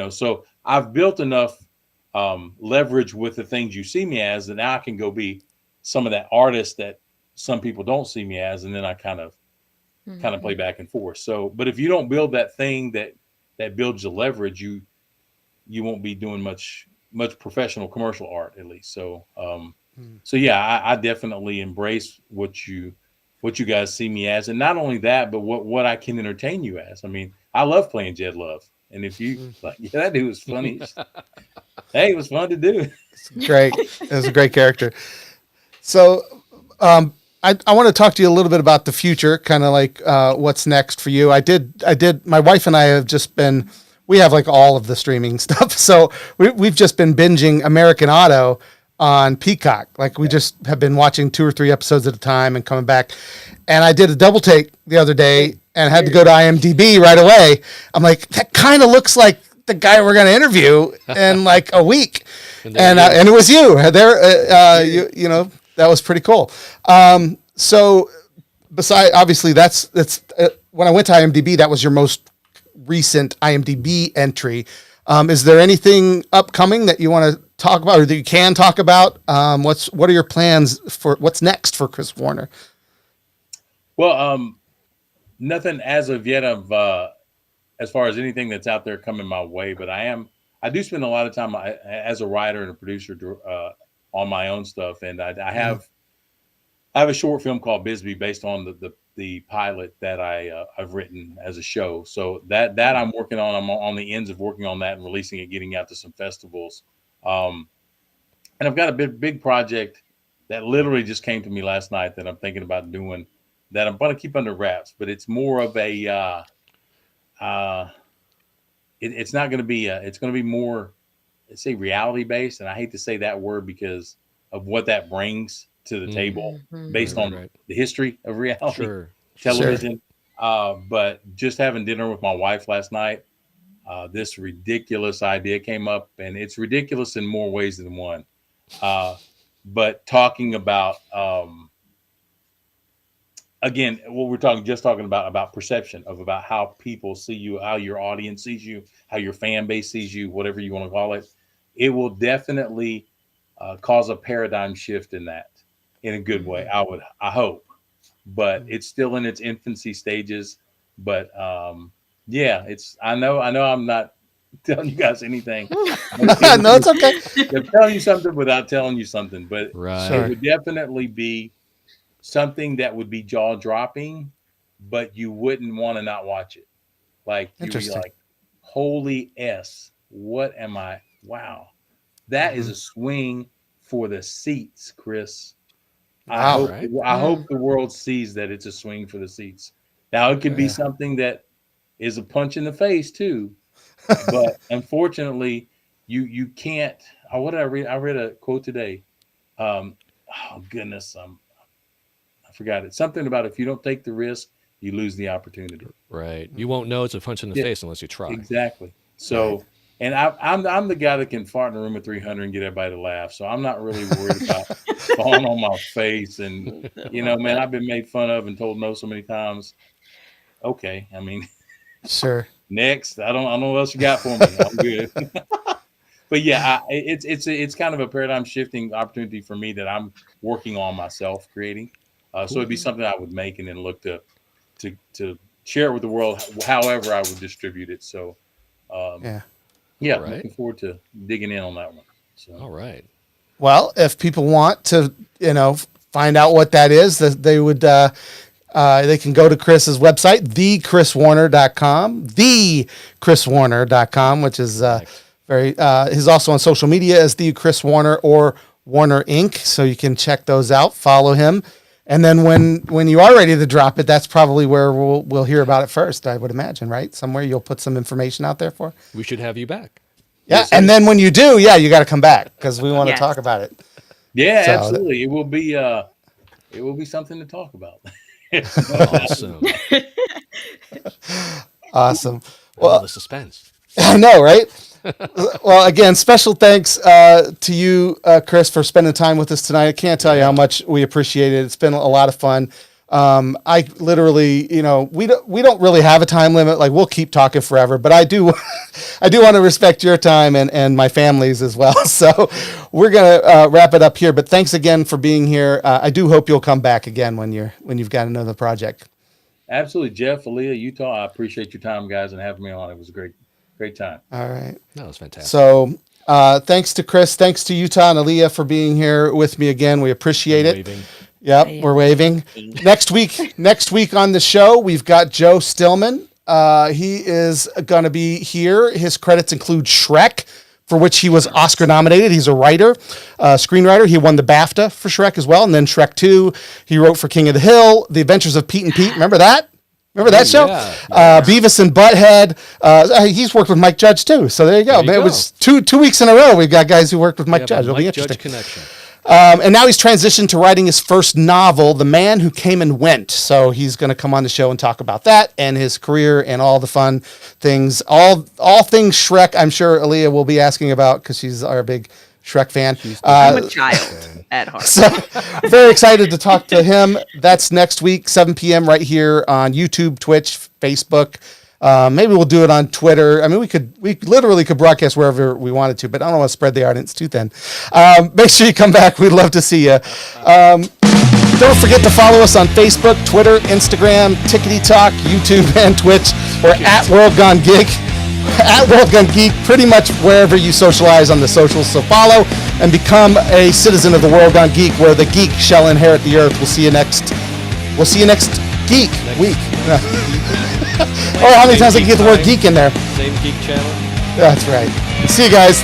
Speaker 7: So I've built enough leverage with the things you see me as that now I can go be some of that artist that some people don't see me as, and then I kind of play back and forth. So, but if you don't build that thing that builds the leverage, you won't be doing much professional commercial art, at least. So so yeah, I definitely embrace what you guys see me as, and not only that, but what I can entertain you as. I mean, I love playing Jed Love, and if you that dude was funny. Hey, it was fun to do.
Speaker 2: Great. It was a great character. So I want to talk to you a little bit about the future, kind of like what's next for you. I did. My wife and I have just been. We have like all of the streaming stuff, so we've just been binging American Auto on Peacock. Like we just have been watching 2 or 3 episodes at a time and coming back. And I did a double take the other day and had to go to IMDb right away. I'm like, that kind of looks like the guy we're going to interview in like a week. And it was you there. You know, that was pretty cool. So besides, obviously that's when I went to IMDb, that was your most recent IMDb entry. Is there anything upcoming that you want to talk about or that you can talk about? What are your plans for what's next for Chris Warner?
Speaker 7: Well, nothing as of yet of as far as anything that's out there coming my way, but I do spend a lot of time as a writer and a producer on my own stuff, and I have a short film called Bisbee based on the pilot that I've written as a show. So that I'm working on. I'm on the ends of working on that and releasing it, getting out to some festivals. And I've got a big project that literally just came to me last night that I'm thinking about doing that I'm going to keep under wraps, but it's more of a it's not going to be it's going to be more, let's say, reality based. And I hate to say that word because of what that brings to the table based on the history of reality television. But just having dinner with my wife last night, this ridiculous idea came up, and it's ridiculous in more ways than one. But talking about again, what we're talking about perception of about how people see you, how your audience sees you, how your fan base sees you, whatever you want to call it. It will definitely cause a paradigm shift in that, in a good way. I hope, but it's still in its infancy stages. But yeah, I know I'm not telling you guys anything.
Speaker 2: No, it's okay.
Speaker 7: They're telling you something without telling you something, but
Speaker 3: Right.
Speaker 7: it would definitely be something that would be jaw dropping, but you wouldn't want to not watch it. Like you'd be like, holy S, what am I? Wow. That is a swing for the seats, Chris. I hope the world sees that it's a swing for the seats. Now it could be something that is a punch in the face too, but unfortunately, you can't. What did I read? I read a quote today. oh goodness, I forgot it. Something about if you don't take the risk, you lose the opportunity.
Speaker 3: Right. You won't know it's a punch in the face unless you try.
Speaker 7: Exactly. So, and I'm the guy that can fart in a room of 300 and get everybody to laugh. So I'm not really worried about falling on my face. And man, I've been made fun of and told no so many times. Okay, I mean,
Speaker 2: Sure.
Speaker 7: next. I don't know what else you got for me. I'm good. But yeah, it's kind of a paradigm shifting opportunity for me that I'm working on myself creating. So it'd be something I would make and then look to share it with the world, however I would distribute it. So,
Speaker 2: Yeah.
Speaker 3: Right.
Speaker 7: Looking forward to digging in on that one. So,
Speaker 3: All right.
Speaker 2: Well, if people want to, find out what that is, that they would, they can go to Chris's website, thechriswarner.com, thechriswarner.com, which is very, he's also on social media as the Chris Warner or Warner Inc. So you can check those out, follow him. And then when you are ready to drop it, that's probably where we'll hear about it first, I would imagine, right? Somewhere you'll put some information out there for.
Speaker 3: We should have you back.
Speaker 2: Yeah, and then when you do, you got to come back because we want to
Speaker 4: Yes.
Speaker 2: talk about it.
Speaker 7: yeah,
Speaker 2: So-
Speaker 7: absolutely. It will be something to talk about.
Speaker 3: Awesome.
Speaker 2: Awesome.
Speaker 3: Well, the suspense.
Speaker 2: I know, right? Well, again, special thanks to you, Chris, for spending time with us tonight. I can't tell you how much we appreciate it. It's been a lot of fun. I literally, we don't really have a time limit. Like we'll keep talking forever, but I do want to respect your time and my family's as well. So we're going to wrap it up here, but thanks again for being here. I do hope you'll come back again when you've got another project.
Speaker 7: Absolutely. Jeff, Aaliyah, Utah, I appreciate your time, guys, and having me on. It was a great time.
Speaker 2: All right.
Speaker 3: That was fantastic.
Speaker 2: So, thanks to Chris, thanks to Utah and Aaliyah for being here with me again. We appreciate it.
Speaker 3: Waving.
Speaker 2: Yep, we're waving. Next week on the show, we've got Joe Stillman. He is going to be here. His credits include Shrek, for which he was Oscar nominated. He's a writer, screenwriter. He won the BAFTA for Shrek as well. And then Shrek 2, he wrote for King of the Hill, The Adventures of Pete and Pete. Remember that? Remember that show?
Speaker 3: yeah.
Speaker 2: Beavis and Butthead. He's worked with Mike Judge too. So there you go.
Speaker 3: There you
Speaker 2: It was two weeks in a row. We've got guys who worked with Mike
Speaker 3: Yeah,
Speaker 2: Judge.
Speaker 3: the
Speaker 2: It'll be
Speaker 3: Mike
Speaker 2: interesting.
Speaker 3: Judge connection.
Speaker 2: And now he's transitioned to writing his first novel, The Man Who Came and Went. So he's going to come on the show and talk about that and his career and all the fun things, all things Shrek. I'm sure Aaliyah will be asking about because she's our big Shrek fan.
Speaker 4: I'm a child at heart.
Speaker 2: So very excited to talk to him. That's next week, 7 p.m. right here on YouTube, Twitch, Facebook. Maybe we'll do it on Twitter. I mean, we literally could broadcast wherever we wanted to, but I don't want to spread the audience too thin. Make sure you come back. We'd love to see you. Don't forget to follow us on Facebook, Twitter, Instagram, Tickety Talk, YouTube, and Twitch. We're at World Gone Geek, at World Gone Geek, pretty much wherever you socialize on the socials. So follow and become a citizen of the World Gone Geek, where the geek shall inherit the earth. We'll see you next geek week. Oh, how many times I can get the word geek in there?
Speaker 3: Same geek channel.
Speaker 2: That's right. See you guys.